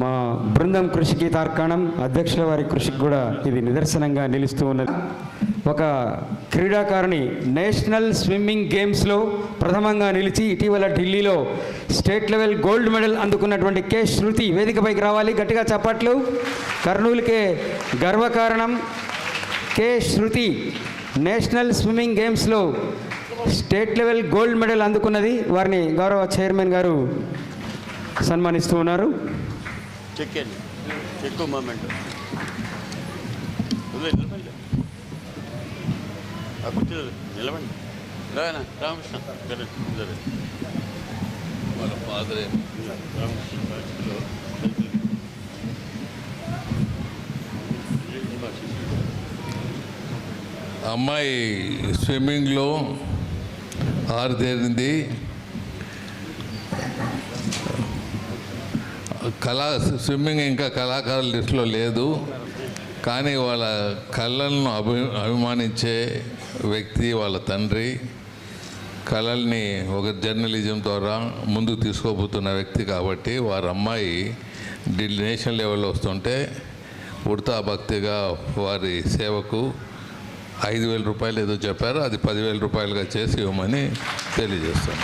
D: మా బృందం కృషికి తార్కాణం, అధ్యక్షుల వారి కృషికి కూడా ఇది నిదర్శనంగా నిలుస్తూ ఉన్నది. ఒక క్రీడాకారిణి నేషనల్ స్విమ్మింగ్ గేమ్స్లో ప్రథమంగా నిలిచి ఇటీవల ఢిల్లీలో స్టేట్ లెవెల్ గోల్డ్ మెడల్ అందుకున్నటువంటి కె శృతి వేదికపైకి రావాలి. గట్టిగా చప్పట్లు. కర్నూలుకే గర్వకారణం. కె శృతి నేషనల్ స్విమ్మింగ్ గేమ్స్లో స్టేట్ లెవెల్ గోల్డ్ మెడల్ అందుకున్నది. వారిని గౌరవ చైర్మన్ గారు సన్మానిస్తూ ఉన్నారు.
E: నిలవండి రామకృష్ణ
I: వాళ్ళ ఫాదరే
E: రామకృష్ణ
I: అమ్మాయి స్విమ్మింగ్లో ఆరితేరింది. స్విమ్మింగ్ ఇంకా కళాకారుల లిస్టులో లేదు, కానీ వాళ్ళ కళలను అభిమానించే వ్యక్తి వాళ్ళ తండ్రి. కళల్ని ఒక జర్నలిజం ద్వారా ముందుకు తీసుకోబోతున్న వ్యక్తి కాబట్టి వారి అమ్మాయి నేషనల్ లెవెల్లో వస్తుంటే ఉడతా భక్తిగా వారి సేవకు 5,000 రూపాయలు ఏదో చెప్పారు, అది 10,000 రూపాయలుగా చేసి ఇవ్వమని తెలియజేస్తాను.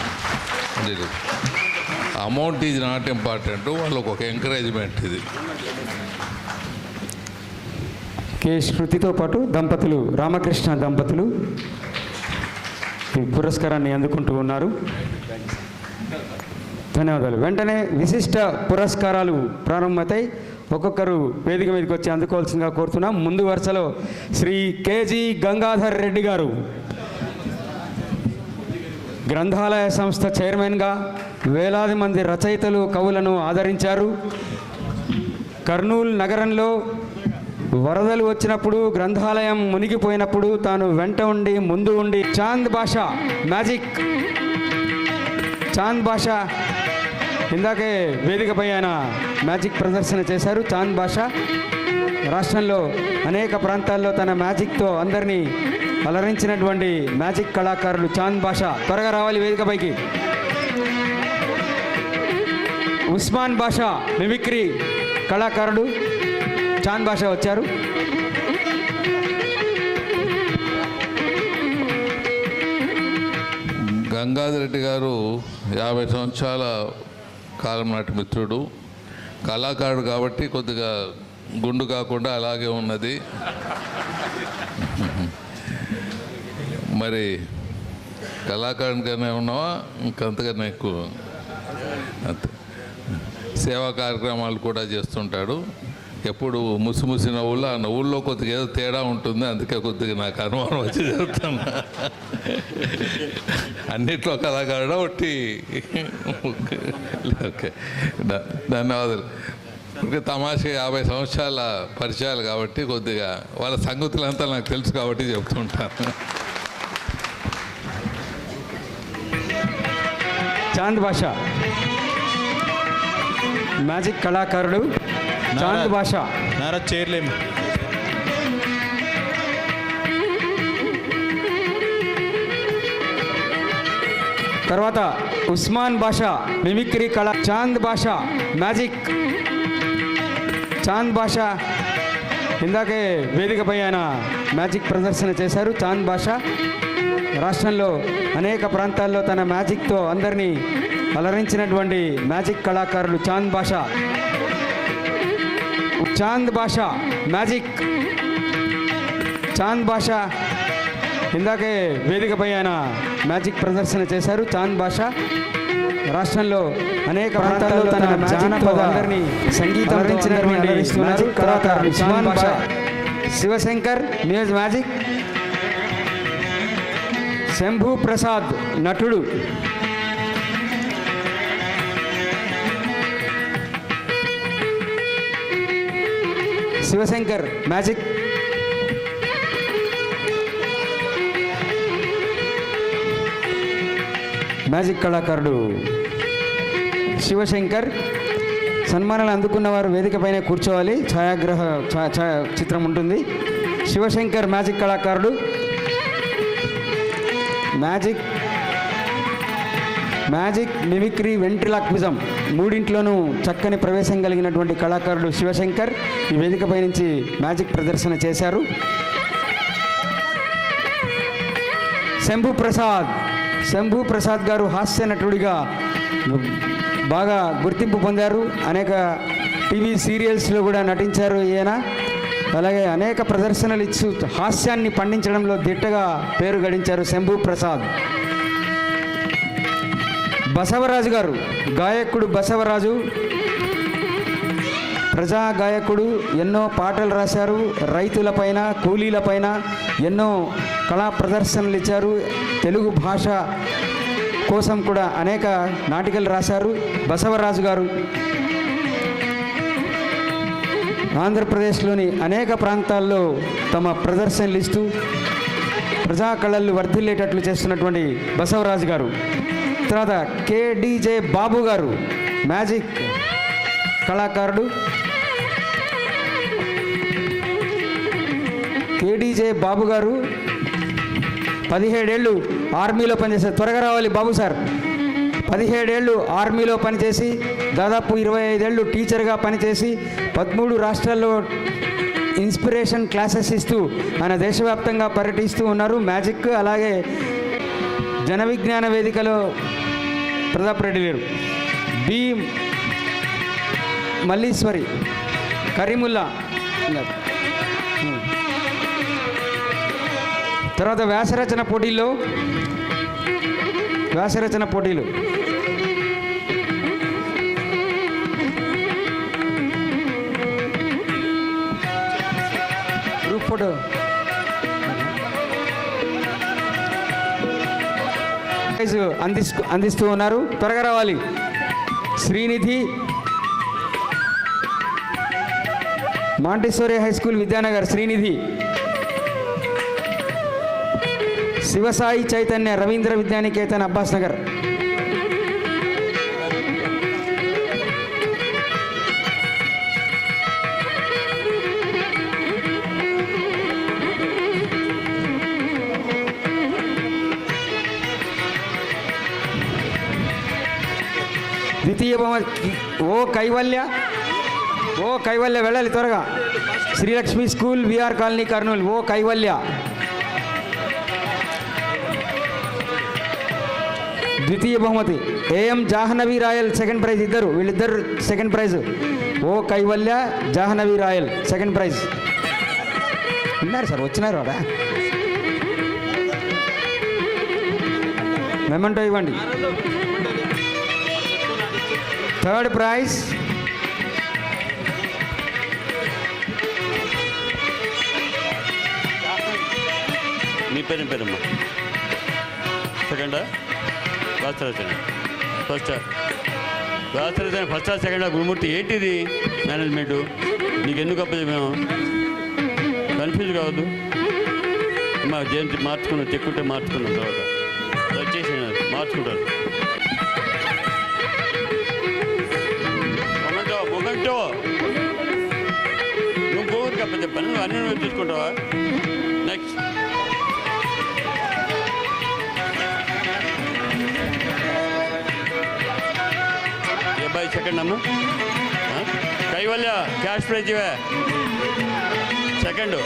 I: అమౌంట్ ఈజ్ నాట్ ఇంపార్టెంట్, వాళ్ళకు ఒక ఎంకరేజ్మెంట్ ఇది.
D: కే శృతితో పాటు దంపతులు రామకృష్ణ దంపతులు ఈ పురస్కారాన్ని అందుకుంటూ ఉన్నారు. ధన్యవాదాలు. వెంటనే విశిష్ట పురస్కారాలు ప్రారంభమవుతాయి. ఒక్కొక్కరు వేదిక మీదకి వచ్చి అందుకోవాల్సిందిగా కోరుతున్నాం. ముందు వరుసలో శ్రీ కేజీ గంగాధర్ రెడ్డి గారు గ్రంథాలయ సంస్థ చైర్మన్గా వేలాది మంది రచయితలు కవులను ఆదరించారు. కర్నూలు నగరంలో వరదలు వచ్చినప్పుడు, గ్రంథాలయం మునిగిపోయినప్పుడు తాను వెంట ఉండి ముందు ఉండి చాంద్ భాషా మ్యాజిక్ చాంద్ భాషా ఇందాకే వేదికపై ఆయన మ్యాజిక్ ప్రదర్శన చేశారు. చాంద్ భాషా రాష్ట్రంలో అనేక ప్రాంతాల్లో తన మ్యాజిక్తో అందరినీ అలరించినటువంటి మ్యాజిక్ కళాకారులు చాంద్ భాషా త్వరగా రావాలి వేదికపైకి. ఉస్మాన్ భాషా మిమిక్రీ కళాకారుడు చాంద్ భాషా వచ్చారు.
I: గంగాధర్ రెడ్డి గారు 50 సంవత్సరాల కాలం నాటి మిత్రుడు, కళాకారుడు కాబట్టి కొద్దిగా గుండు కాకుండా అలాగే ఉన్నది. మరి కళాకారునికైనా ఉన్నావా ఇంకంతకన్నా ఎక్కువ. అంతే. సేవా కార్యక్రమాలు కూడా చేస్తుంటాడు. ఎప్పుడు ముసిముసి నవ్వులు, ఆ నవ్వుల్లో కొద్దిగా ఏదో తేడా ఉంటుంది, అందుకే కొద్దిగా నాకు అనుమానం వచ్చి చెప్తున్నా. అన్నిట్లో కళాకారుడు ఒకటి. ఓకే, ధన్యవాదాలు. తమాషా 50 సంవత్సరాల పరిచయాలు కాబట్టి కొద్దిగా వాళ్ళ సంగతులంతా నాకు తెలుసు కాబట్టి చెప్తుంటాను.
D: చాంద్ భాషా మ్యాజిక్ కళాకారుడు చాంద్ భాషా
A: చేయలేము.
D: తర్వాత ఉస్మాన్ భాషా మిమిక్రీ కళ చాంద్ భాషా మ్యాజిక్ చాంద్ భాషా ఇందాకే వేదికపై ఆయన మ్యాజిక్ ప్రదర్శన చేశారు. చాంద్ భాషా రాష్ట్రంలో అనేక ప్రాంతాల్లో తన మ్యాజిక్తో అందరినీ అలరించినటువంటి మ్యాజిక్ కళాకారులు చాంద్ భాషా. చాంద్ భాషా మ్యాజిక్ చాంద్ భాషా ఇందాకే వేదికపై ఆయన మ్యాజిక్ ప్రదర్శన చేశారు. చాంద్ భాషా రాష్ట్రంలో అనేక ప్రాంతాల్లో తన మ్యాజిక్తో అందరినీ సంగీతం అందించినటువంటి మ్యాజిక్ కళాకారులు ఉస్మాన్ భాషా. Shivashankar muse magic. శంభు ప్రసాద్ నటుడు. శివశంకర్ మ్యాజిక్. మ్యాజిక్ కళాకారుడు శివశంకర్. సన్మానాలు అందుకున్న వారు వేదికపైన కూర్చోవాలి. ఛాయాగ్రహ చిత్రం ఉంటుంది. శివశంకర్ మ్యాజిక్ కళాకారుడు. మ్యాజిక్ మిమిక్రీ వెంట్రిలాక్విజం మూడింట్లోనూ చక్కని ప్రవేశం కలిగినటువంటి కళాకారుడు శివశంకర్ ఈ వేదికపై నుంచి మ్యాజిక్ ప్రదర్శన చేశారు. శంభు ప్రసాద్ గారు హాస్య నటుడిగా బాగా గుర్తింపు పొందారు. అనేక టీవీ సీరియల్స్లో కూడా నటించారు ఈయన. అలాగే అనేక ప్రదర్శనలు ఇచ్చి హాస్యాన్ని పండించడంలో దిట్టగా పేరు గడించారు శంభు ప్రసాద్. బసవరాజు గారు గాయకుడు. బసవరాజు ప్రజా గాయకుడు. ఎన్నో పాటలు రాశారు. రైతులపైన, కూలీలపైన ఎన్నో కళా ప్రదర్శనలు ఇచ్చారు. తెలుగు భాష కోసం కూడా అనేక నాటికలు రాశారు బసవరాజు గారు. ఆంధ్రప్రదేశ్లోని అనేక ప్రాంతాల్లో తమ ప్రదర్శనలు ఇస్తూ ప్రజా కళలు వర్ధిల్లేటట్లు చేస్తున్నటువంటి బసవరాజు గారు. తర్వాత కేడీజే బాబు గారు మ్యాజిక్ కళాకారుడు. కేడీజే బాబు గారు 17 ఏళ్ళు ఆర్మీలో పనిచేశారు. త్వరగా రావాలి బాబు సార్. 17 ఏళ్ళు ఆర్మీలో పనిచేసి దాదాపు 25 ఏళ్ళు టీచర్గా పనిచేసి 13 రాష్ట్రాల్లో ఇన్స్పిరేషన్ క్లాసెస్ ఇస్తూ ఆయన దేశవ్యాప్తంగా పర్యటిస్తూ ఉన్నారు. మ్యాజిక్ అలాగే జన విజ్ఞాన వేదికలో ప్రతాప్ రెడ్డి గారు. బి మల్లీశ్వరి కరీముల్లా. తర్వాత వ్యాసరచన పోటీలు గ్రూప్ ఫోటో అందిస్తూ ఉన్నారు. త్వరగా రావాలి. Srinidhi montessori high school Vidyanagar. Srinidhi. Shivasai Chaitanya Ravindra Vidyaniketan Abbas Nagar. ద్వితీయ బహుమతి ఓ కైవల్య వెళ్ళాలి త్వరగా. Srilakshmi school VR colony Kurnool. O Kaivalya. ద్వితీయ బహుమతి AM Jahnavi Royal second prize. వీళ్ళిద్దరు second prize. O Kaivalya Jahnavi Royal second prize. ఉన్నారు సార్, వచ్చినారు అడా. మెమెంటో ఇవ్వండి. థర్డ్ ప్రైజ్
E: మీ పేరమ్మా. సెకండా వ్యాసరచన ఫస్ట్ సెకండా గురుమూర్తి. ఏంటిది మేనేజ్మెంటు? నీకు ఎందుకు అప్పది? మేము కన్ఫ్యూజ్ కావద్దు. మా జయంతి మార్చుకున్నాం, చెక్కుంటే మార్చుకున్నాం. తర్వాత వచ్చేసి మార్చుకుంటారు. మొమెంటో నువ్వు గోవుకి అప్ప చెప్పాను. నువ్వు అన్ని నువ్వు చూసుకుంటావా? Next bye. సెకండ్ అమ్మ కైవల్య క్యాష్ ప్రైజ్ ఇవే. సెకండ్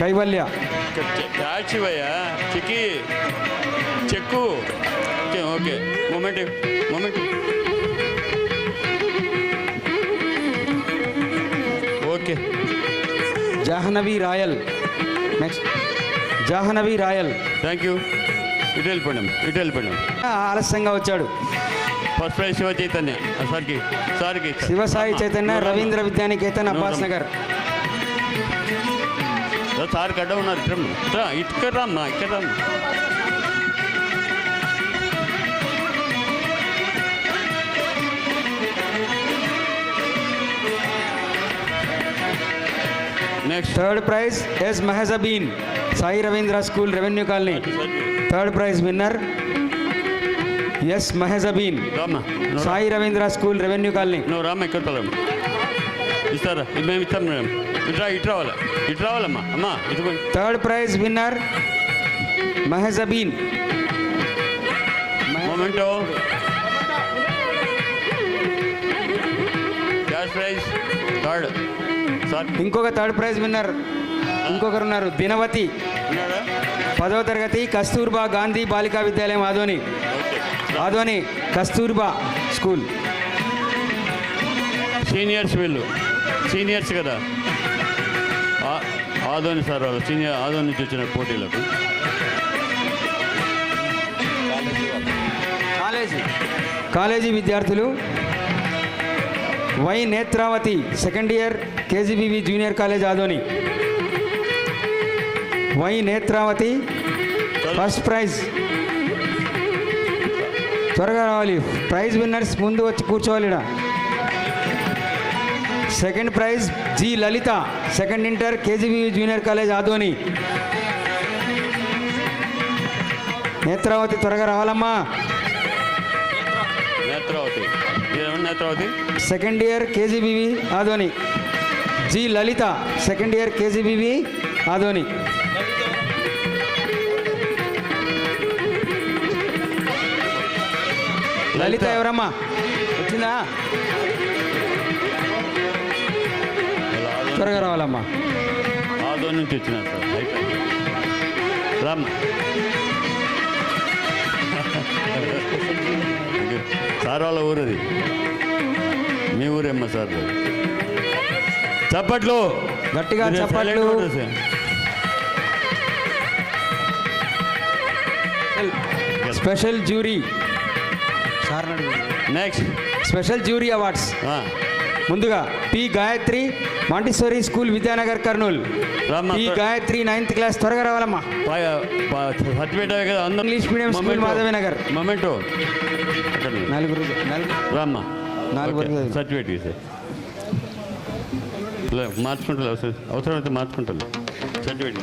D: కైవల్య
E: క్యాష్ ఇవయ్యా. Cheque. Okay moment. Okay.
D: Jahnavi Royal. Next Jahnavi Royal.
E: Thank you. ఇటు వెళ్ళిపోయినాం.
D: ఆలస్యంగా వచ్చాడు.
E: ఫస్ట్ ప్రైజ్ శివ చైతన్య సార్కి
D: శివసాయి చైతన్య రవీంద్ర విద్యానికేతన్ అబ్బాస్ నగర్.
E: సార్ కడ్డ ఉన్నారు. ఇక్కడ రామ్మా. Next
D: third prize S Mehajabeen Sai Ravindra school revenue colony. Third prize winner S Mehajabeen Sai Ravindra school revenue colony.
E: నువ్వు రామ్మ. ఇక్కడ పదమ్మా. ఇస్తారా? ఇది మేము ఇస్తాం మేడం. ఇటు రావాలమ్మా. అమ్మా ఇటు.
D: Third prize winner Mehjabeen.
E: Memento cash prize third. Sir
D: ఇంకొక థర్డ్ ప్రైజ్ విన్నర్ ఇంకొకరు ఉన్నారు. దినవతి 10వ తరగతి కస్తూర్బా గాంధీ బాలికా విద్యాలయం ఆదోని కస్తూర్బా స్కూల్.
E: సీనియర్స్ కదా ఆదోని సార్. వాళ్ళు ఆదోని నుంచి వచ్చిన పోటీలకు.
D: కాలేజీ విద్యార్థులు Y Netravati second year KGBV junior college Adoni. Y Netravati first prize. త్వరగా రావాలి. ప్రైజ్ విన్నర్స్ ముందు వచ్చి కూర్చోవాలి. Second prize G Lalitha, second inter KGB junior college Adoni. Netravati త్వరగా రావాలమ్మా.
E: Netravati, Netravati
D: second year KGBV Adoni. G Lalitha, second year KGBV Adoni. Lalitha ఎవరమ్మా వచ్చిందా? త్వరగా రావాలమ్మా.
E: ఆదోని నుంచి వచ్చినా సార్. రామ్మ సార్ వాళ్ళ ఊరది, మీ ఊరేమ్మా సార్? చప్పట్లు
D: గట్టిగా చప్పట్లు. Special jury
E: next
D: special jury awards. ముందుగా P Gayatri, montessori school Vidyanagar Kurnool. P Gayatri 9th class, త్వరగా రావాలమ్మా.
E: సర్టిఫికేట్ కదా అందరూ.
D: English medium school Madhavanagar.
E: Memento
D: నలుగురు
E: రామ్మా.
D: 4
E: సర్టిఫికేట్ సార్ మార్చుకుంటా, అవసరమైతే మార్చుకుంటాను. సర్టిఫికేట్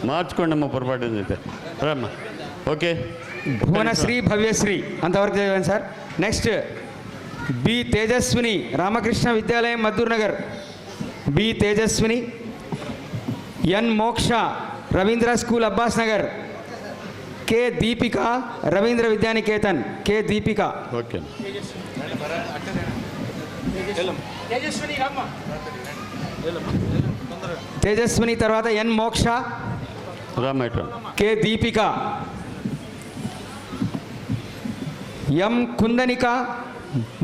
E: మార్చుకోండి అమ్మా, పొరపాటు అయితే రామ్మా. ఓకే.
D: భువనశ్రీ, భవ్యశ్రీ అంతవరకు చదివాను sir. Next B Tejaswini, Ramakrishna Vidyalayam Maddur Nagar. B Tejaswini. N Moksha, Ravindra school Abbas Nagar. K Deepika, Ravindra Vidyaniketan. K Deepika.
E: Okay.
D: Tejaswini తర్వాత N Moksha, K Deepika. M Kundanika,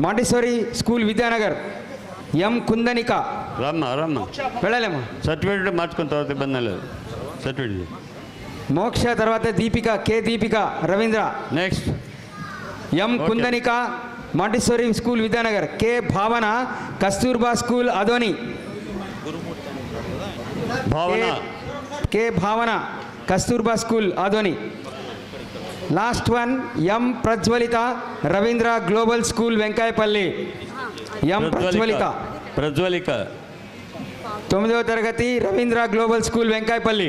D: Montessori school Vidyanagar. M Kundanika.
E: రామ్మా
D: వెళ్ళలేమ్మా.
E: సర్టిఫికేట్ మార్చుకున్న తర్వాత ఇబ్బంది లేదు. సర్టిఫికేట్
D: మోక్ష తర్వాత Deepika, K Deepika, Ravindra.
E: Next
D: M Kundanika, Montessori school Vidyanagar. K Bhavana, Kasturba school Adoni.
E: Bhavana.
D: K Bhavana, Kasturba school Adoni. Last one M Prajwalitha, Ravindra global school Venkayapalli. M Prajwalitha. 9వ తరగతి, రవీంద్ర గ్లోబల్ స్కూల్ వెంకాయపల్లి.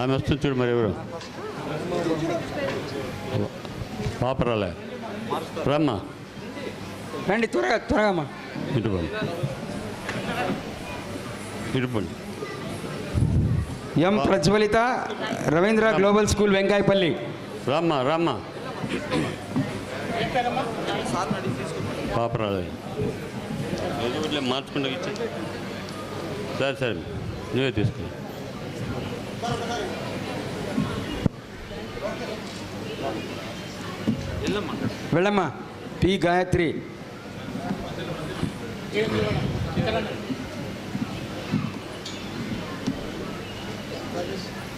E: ఆమె వస్తుంది చూడు, మరి ఎవరు పాపరాలే. రమ్మా,
D: రండి త్వరగా అమ్మా.
E: ఇటుపండి.
D: ఎం ప్రజ్వలిత, రవీంద్ర గ్లోబల్ స్కూల్ వెంకాయపల్లి.
E: రామ్మా పాపరాలే. మార్చుకుంటా ఇచ్చే. సరే నువ్వే తీసుకో.
D: వెళ్ళమ్మా. P Gayatri.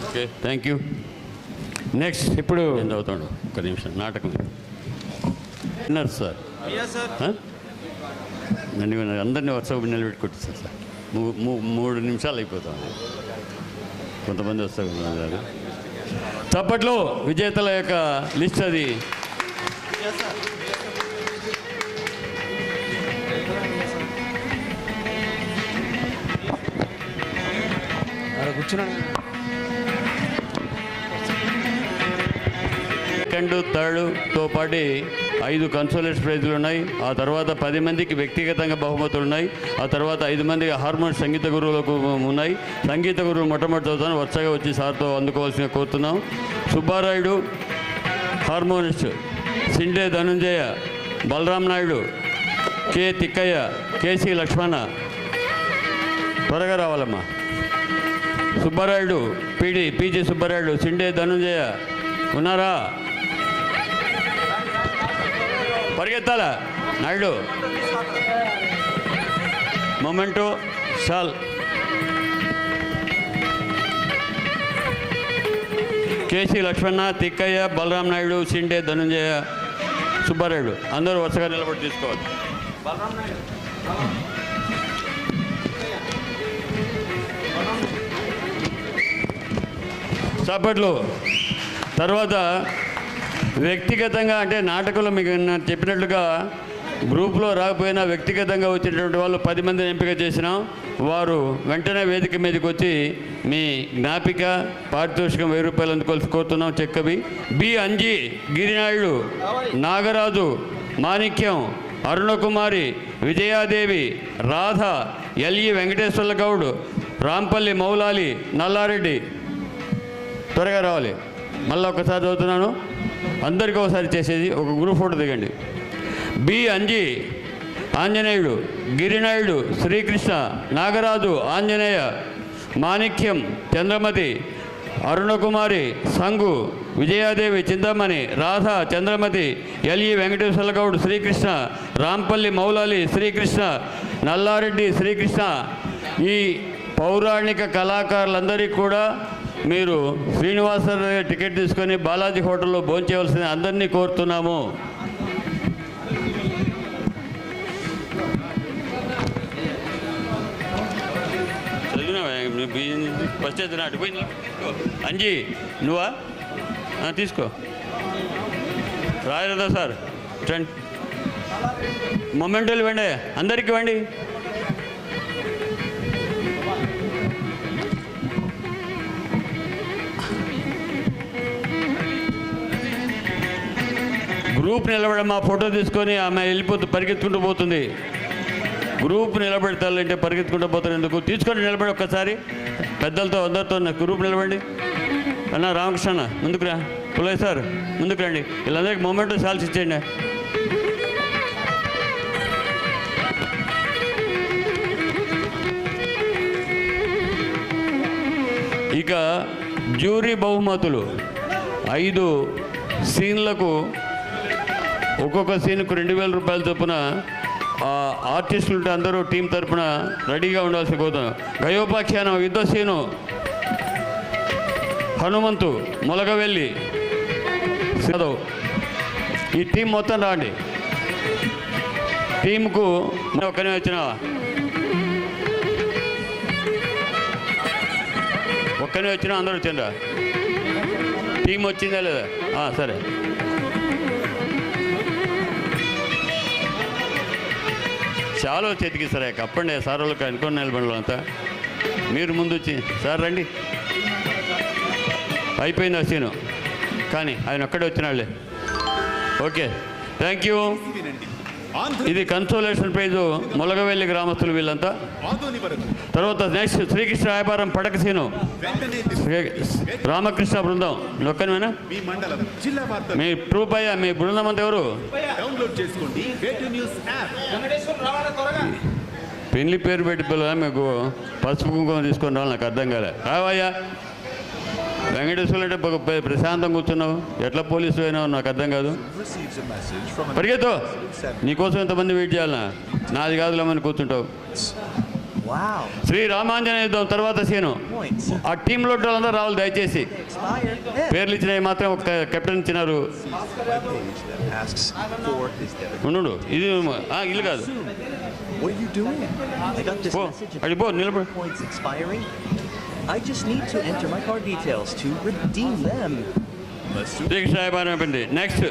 E: Okay, thank you. Next ఇప్పుడు ఏం చదువుతాడు? ఒక నిమిషం. నాటకం విన్నారు సార్? అందరినీ వరుసగా నిలబెట్టుకుంటారు సార్. 3 నిమిషాలు అయిపోతాం. కొంతమంది వస్తారు. చప్పట్లో విజేతల యొక్క లిస్ట్ అది. సెకండ్, థర్డ్తో పాటు 5 కన్సోలేట్స్ ప్రైజులు ఉన్నాయి. ఆ తర్వాత 10 మందికి వ్యక్తిగతంగా బహుమతులు ఉన్నాయి. ఆ తర్వాత 5 మందికి హార్మోన్ సంగీత గురువులకు ఉన్నాయి. సంగీత గురువు మొట్టమొదటి చదువుతాను, వరుసగా వచ్చి సార్తో అందుకోవాల్సిన కోరుతున్నాం. Subbarayudu harmonist, Sinde Dhananjaya, Balaram Naidu, K Tikkayya, KC Lakshmana. త్వరగా రావాలమ్మా. సుబ్బారాయుడు, పీజీ సుబ్బారాయుడు, సిండే ధనుంజయ ఉన్నారా? పరిగెత్తాలా? Naidu, memento, shawl. KC Lakshmana, Tikkayya, Balaram Naidu, Sinde Dhananjaya, Subbarayudu అందరూ వరుసగా నిలబడి తీసుకోవాలి. చప్పట్లు. తర్వాత వ్యక్తిగతంగా అంటే నాటకంలో మీకు నేను చెప్పినట్లుగా గ్రూప్లో రాకపోయినా వ్యక్తిగతంగా వచ్చినటువంటి వాళ్ళు 10 మందిని ఎంపిక చేసినాం. వారు వెంటనే వేదిక మీదకి వచ్చి మీ జ్ఞాపిక పారితోషికం 1000 రూపాయలు అందుకోవాల్సి కోరుతున్నాం. చెక్కవి బి అంజి, గిరినాయుడు, నాగరాజు, మాణిక్యం, అరుణకుమారి, విజయాదేవి, రాధ, ఎల్ఈ వెంకటేశ్వర్ల గౌడ్, రాంపల్లి మౌలాలి, నల్లారెడ్డి. త్వరగా రావాలి. మళ్ళీ ఒకసారి చదువుతున్నాను, అందరికీ ఒకసారి చేసేది. ఒక గ్రూప్ ఫోటో దిగండి. బి అంజి, ఆంజనేయుడు, గిరినాయుడు, శ్రీకృష్ణ, నాగరాజు, ఆంజనేయ, మాణిక్యం, చంద్రమతి, అరుణకుమారి, సంగు, విజయాదేవి, చింతామణి, రాధ, చంద్రమతి, ఎల్ఈ వెంకటేశ్వర గౌడ్, శ్రీకృష్ణ, రాంపల్లి మౌలాలి, శ్రీకృష్ణ, నల్లారెడ్డి, శ్రీకృష్ణ. ఈ పౌరాణిక కళాకారులందరికీ కూడా మీరు శ్రీనివాసరావు దగ్గర టికెట్ తీసుకొని బాలాజీ హోటల్లో భోంచేయవలసిన అందరినీ కోరుతున్నాము. ఫస్ట్ అయితే అటుపోయి అంజీ నువ్వా తీసుకో. రాయలేదా సార్? రండి, మొమెంటోలు ఇవ్వండి, అందరికీ ఇవ్వండి. గ్రూప్ నిలబడి మా ఫోటో తీసుకొని ఆమె పరిగెత్తుకుంటూ పోతుంది. గ్రూప్ నిలబెడతారంటే పరిగెత్తుకుంటూ పోతారు ఎందుకు? తీసుకొని నిలబడి ఒక్కసారి పెద్దలతో అందరితో గ్రూప్ నిలబడి. అన్న రామకృష్ణ ముందుకు రా, పుల్లయ్య సార్ ముందుకు రండి. వీళ్ళందరికీ మొమెంటో సాల్స్ ఇచ్చేయండి. ఇక జ్యూరీ బహుమతులు 5 సీన్లకు ఒక్కొక్క సీన్కు 2000 రూపాయల చొప్పున ఆర్టిస్టులు ఉంటే అందరూ టీం తరఫున రెడీగా ఉండాల్సి కోరుతున్నాం. గయోపాఖ్యానం యుద్ధ సీను హనుమంతు, మొలగవెల్లి, యాదవ్. ఈ టీం మొత్తం రాండి. టీంకు ఒక్కనే వచ్చినావా? ఒక్కనే వచ్చినా అందరూ వచ్చిండ్రా? టీం వచ్చిందా లేదా? సరే. చాలా చేతికి సరే కప్పండి సార్ వాళ్ళకి అనుకుని నిలబడి అంతా. మీరు ముందు వచ్చి సార్ రండి. అయిపోయింది ఆ సీను, కానీ ఆయన ఒక్కడే వచ్చినాళ్ళే. Okay, thank you. ఇది కన్సోలేషన్ ప్రైజు మొలగవెల్లి గ్రామస్తులు వీళ్ళంతా. తర్వాత నెక్స్ట్ శ్రీకృష్ణ వ్యాపారం పడక సీను రామకృష్ణ బృందం. ఒక్కనేనా మీ ట్రూప్ అయ్యా? మీ బృందం అంతా ఎవరు? పెళ్లి పేరు పెట్టి పిల్లలు మీకు పసుపు కుంకుమ తీసుకొని రావాలి. నాకు అర్థం కాలే. రావయ్యా వెంకటేశ్వర్లు అంటే ప్రశాంతం కూర్చున్నావు, ఎట్లా పోలీసు అయినావు నాకు అర్థం కాదు. పరిగెత్తు, నీకోసం ఎంతమంది వెయిట్ చేయాలన్నా? నాది కాదులేమని కూర్చుంటావు. శ్రీ రామాంజనేయ యుద్ధం తర్వాత సీను. ఆ టీంలో వాళ్ళందరూ రావాలి దయచేసి. పేర్లు ఇచ్చినవి మాత్రం ఒక కెప్టెన్ ఇచ్చినారు. ఉండు, ఇది ఇల్లు కాదు. పో నిలబడి.
J: I just need to enter my card details to redeem them.
E: Next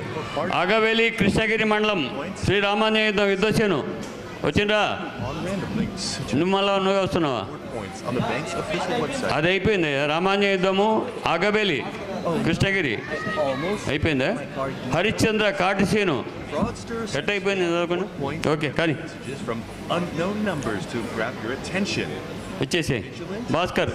E: Agaveli Krishnagiri మండలం శ్రీ రామాంజనేయ యుద్ధసేను వచ్చిండ్రా? నువ్వు మళ్ళా నువ్వే వస్తున్నావా? అది అయిపోయింది. రామాంజనేయ యుద్ధము అగవేలి కృష్ణగిరి అయిపోయిందా? హరిశ్చంద్ర కాటిసేను ఎట్ట అయిపోయింది? ఓకే, కానీ వచ్చేసే భాస్కర్.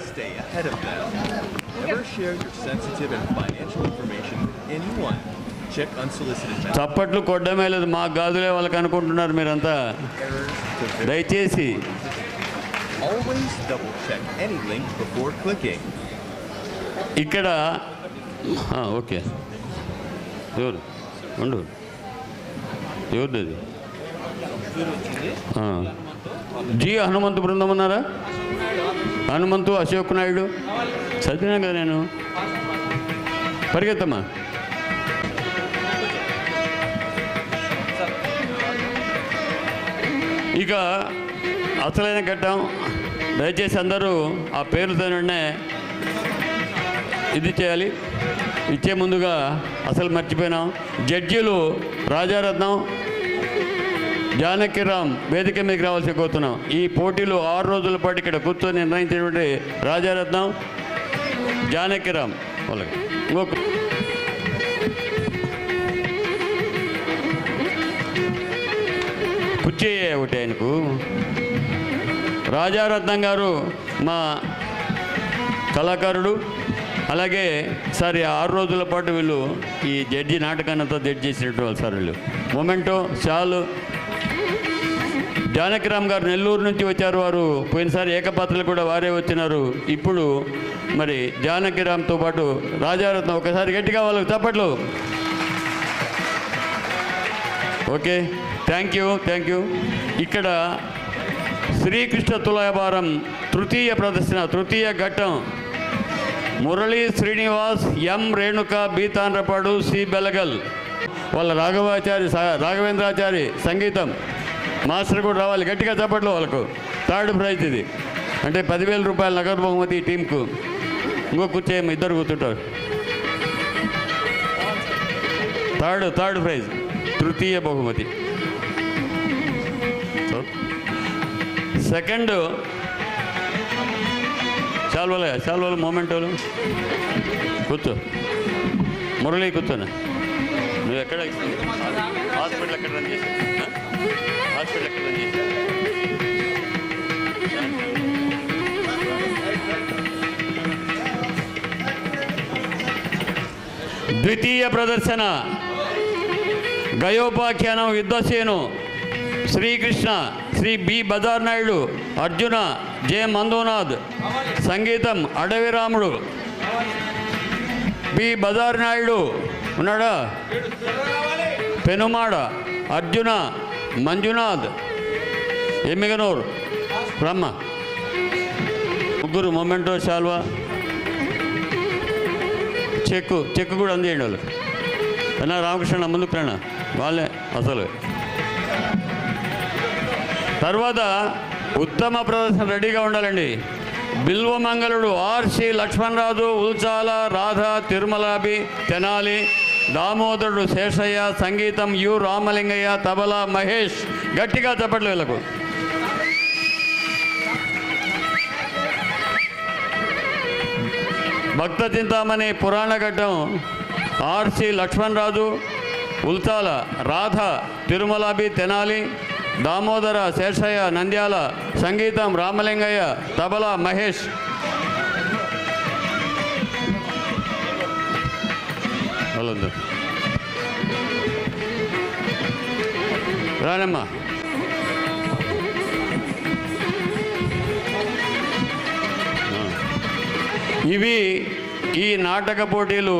E: చప్పట్లు కొట్టడమే లేదు, మాకు గాజులే వాళ్ళకి అనుకుంటున్నారు మీరంతా. దయచేసి ఇక్కడ ఓకే. ఎవరు ఉండు, ఎవరిది అది? జి హనుమంతు బృందం ఉన్నారా? హనుమంతు, అశోక్ నాయుడు చదివినా కదా నేను. పరిగెత్తమ్మా. ఇక అసలైన ఘట్టం. దయచేసి అందరూ ఆ పేరుతోనే ఇది చేయాలి. ఇచ్చే ముందుగా అసలు మర్చిపోయినాం, జడ్జీలు రాజారత్నం, జానకిరామ్ వేదిక మీదకి రావాల్సి కోరుతున్నాం. ఈ పోటీలు 6 రోజుల పాటు ఇక్కడ కూర్చొని నిర్ణయించినటువంటి రాజారత్నం, జానకిరామ్ వాళ్ళకి ఇంకొక కుర్చీ ఒకటి ఆయనకు. రాజారత్నం గారు మా కళాకారుడు. అలాగే సార్ 6 రోజుల పాటు వీళ్ళు ఈ జడ్జి నాటకాన్నంతా జడ్జి చేసినటువంటి సార్ వీళ్ళు. మొమెంటో షాలు. జానకిరామ్ గారు నెల్లూరు నుంచి వచ్చారు. వారు పోయినసారి ఏకపాత్రలు కూడా వారే వచ్చినారు. ఇప్పుడు మరి జానకిరామ్తో పాటు రాజారత్నం. ఒకసారి గట్టిగా వాళ్ళకి చప్పట్లు. Okay, thank you. ఇక్కడ శ్రీకృష్ణ తులాభారం తృతీయ ప్రదర్శన, తృతీయ ఘట్టం. మురళీ శ్రీనివాస్, ఎం రేణుక, బి తాండ్రపాడు, సి బెలగల్. వాళ్ళ రాఘవేంద్రాచారి సంగీతం మాస్టర్ కూడా రావాలి. గట్టిగా చప్పట్లు వాళ్ళకు. 3rd ప్రైజ్ ఇది. అంటే 10,000 రూపాయల నగదు బహుమతి ఈ టీంకు. ఇంకో కూర్చేయమ్మ, ఇద్దరు కూర్చుంటారు. థర్డ్ ప్రైజ్, తృతీయ బహుమతి. సెకండ్ చాలు మూమెంటోలు. కూర్చో మురళి, కూర్చోనా. నువ్వు ఎక్కడ హాస్పిటల్ ఎక్కడ రన్ చేసావు? హాస్పిటల్ ఎక్కడ రన్ చేసావు? ద్వితీయ ప్రదర్శన గయోపాఖ్యానం యుద్ధసేను. Srikrishna, Shri B Bazar Naidu, Arjuna, J Mandhunath. సంగీతం అడవి రాముడు. బి బజార్ నాయుడు ఉన్నాడా? పెనుమాడ, అర్జున, మంజునాథ్, ఎమ్మిగనూరు, బ్రహ్మ. ముగ్గురు మొమెంటో శాల్వా, చెక్కు కూడా అందేయండి వాళ్ళు. అన్నా రామకృష్ణ ముందుకు రానా, వాళ్ళే అసలు. తర్వాత ఉత్తమ ప్రదర్శన రెడీగా ఉండాలండి. బిల్వమంగళుడు ఆర్సి లక్ష్మణరాజు, ఉల్చాల రాధ, తిరుమలాబి, తెనాలి, దామోదరుడు శేషయ్య. సంగీతం యు రామలింగయ్య, తబలా మహేష్. గట్టిగా చప్పట్లు వీళ్ళకు. భక్త చింతామణి పురాణ ఘట్టం ఆర్సి లక్ష్మణరాజు, ఉల్చాల రాధ, తిరుమలాబి, తెనాలి, దామోదర శేషయ్య, నంద్యాల. సంగీతం రామలింగయ్య, తబలా మహేష్. రానమ్మా. ఇవి ఈ నాటక పోటీలు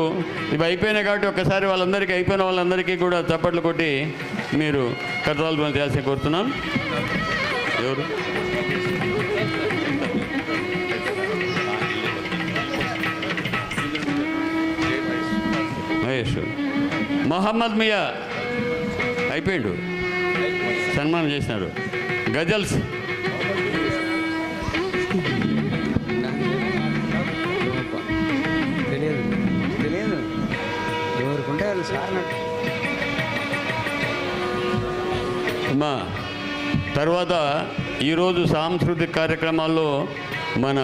E: ఇవి అయిపోయినాయి కాబట్టి ఒక్కసారి వాళ్ళందరికీ, అయిపోయిన వాళ్ళందరికీ కూడా చప్పట్లు కొట్టి మీరు కర్తాలు చేయాల్సి కోరుతున్నాను. ఎవరు? మహేష్. మహమ్మద్ మియా అయిపోయిండు, సన్మానం చేసినారు. గజల్స్ అమ్మా. తర్వాత ఈరోజు సాంస్కృతిక కార్యక్రమాల్లో మన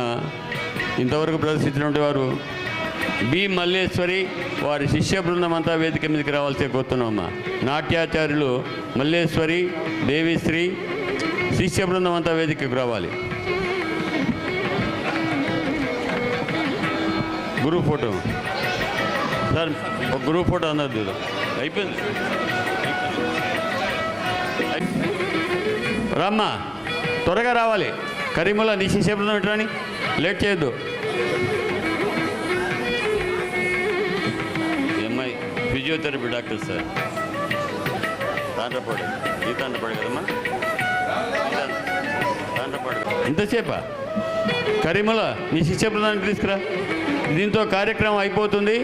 E: ఇంతవరకు ప్రదర్శించినటువంటి వారు బి మల్లేశ్వరి, వారి శిష్య బృందం అంతా వేదిక మీదకి రావాల్సి కోరుతున్నామమ్మా. నాట్యాచార్యులు మల్లేశ్వరి, దేవిశ్రీ, శిష్య బృందం అంతా వేదికకు రావాలి. గ్రూప్ ఫోటో సార్, ఒక గ్రూప్ ఫోటో అన్నది అయిపోయింది. రామ్మా, త్వరగా రావాలి. కరీముల్లా, నీ శిష్య బృందం ఎట్రాని, లేట్ చేయొద్దు. MI physiotherapy doctor sir, Tandrapadu. ఈ తాండ్రపాడు కదమ్మా, తాండ్రపాడు. ఇంతసేపా? కరీముల్లా, నీ శిష్య బృందానికి తీసుకురా. దీంతో కార్యక్రమం అయిపోతుంది.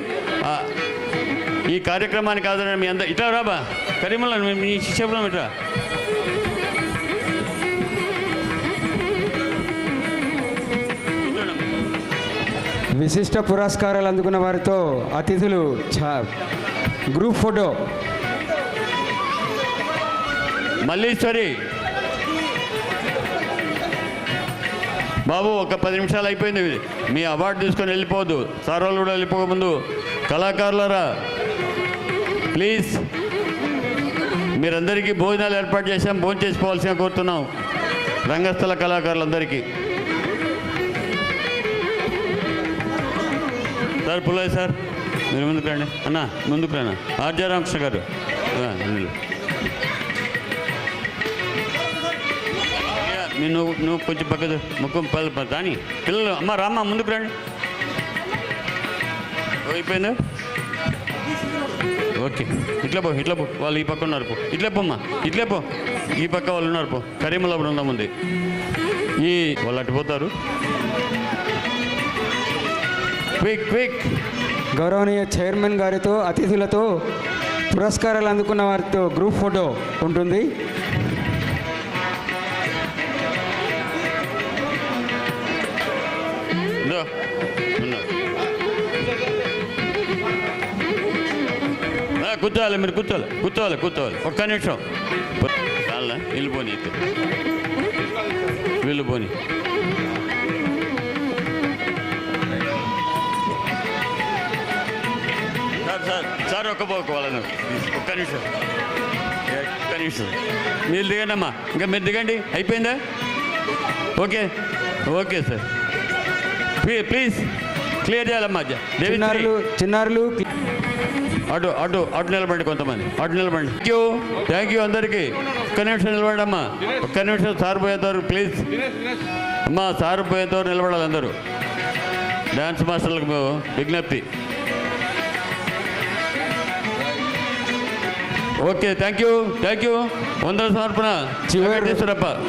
E: ఈ కార్యక్రమానికి కాదని మీ అందరూ ఇట్లా రాబా. కరీముల్లా, మీ శిష్య బృందం ఇట్లా.
D: విశిష్ట పురస్కారాలు అందుకున్న వారితో అతిథులు గ్రూప్ ఫోటో.
E: మల్లీశ్వరి బాబు, ఒక 10 నిమిషాలు అయిపోయింది. మీ అవార్డు తీసుకొని వెళ్ళిపోవద్దు. సార్ వాళ్ళు కూడా వెళ్ళిపోకముందు కళాకారులరా ప్లీజ్, మీరందరికీ భోజనాలు ఏర్పాటు చేశాం, భోజనం చేసుకోవాల్సిన కోరుతున్నాం రంగస్థల కళాకారులందరికీ. సార్ పుల్లయ్య సార్, మీరు ముందుకు రండి. అన్న ముందుకు రండి. ఆర్జే రామకృష్ణ గారు నువ్వు కొంచెం పక్కదు ముఖం రాని పిల్లలు. అమ్మ రామ్మ ముందుకు రండి. అయిపోయిందా? ఓకే, ఇట్లా పో వాళ్ళు ఈ పక్క ఉన్నారు. పో ఇట్లే పోమ్మా, ఇట్లే పో. ఈ పక్క వాళ్ళు ఉన్నారు. పో కరీముల్లా బృందం ఉంది. ఈ వాళ్ళు అటు పోతారు. క్విక్.
D: గౌరవనీయ చైర్మన్ గారితో అతిథులతో పురస్కారాలు అందుకున్న వారితో గ్రూప్ ఫోటో ఉంటుంది.
E: కూర్చోవాలి, మీరు కూర్చోవాలి. ఒక్క నిమిషం. వెళ్ళిపోని సార్ ఒక్క వాళ్ళను ఒక్క నిమిషం. మీరు దిగండి అమ్మా, ఇంకా మీరు దిగండి. అయిపోయిందా? ఓకే సార్, ప్లీజ్ క్లియర్ చేయాలమ్మా.
D: చిన్నారులు
E: అటు నిలబడి, కొంతమంది అటు నిలబడి. థ్యాంక్ యూ అందరికీ. ఒక్క నిమిషం నిలబడి అమ్మా, ఒక్క నిమిషం. సార్ పోయేతారు ప్లీజ్ అమ్మా, సార్ పోయేతారు నిలబడాలి అందరూ. డ్యాన్స్ మాస్టర్లకు విజ్ఞప్తి. Okay, thank you. వందన సమర్పణ. చివరి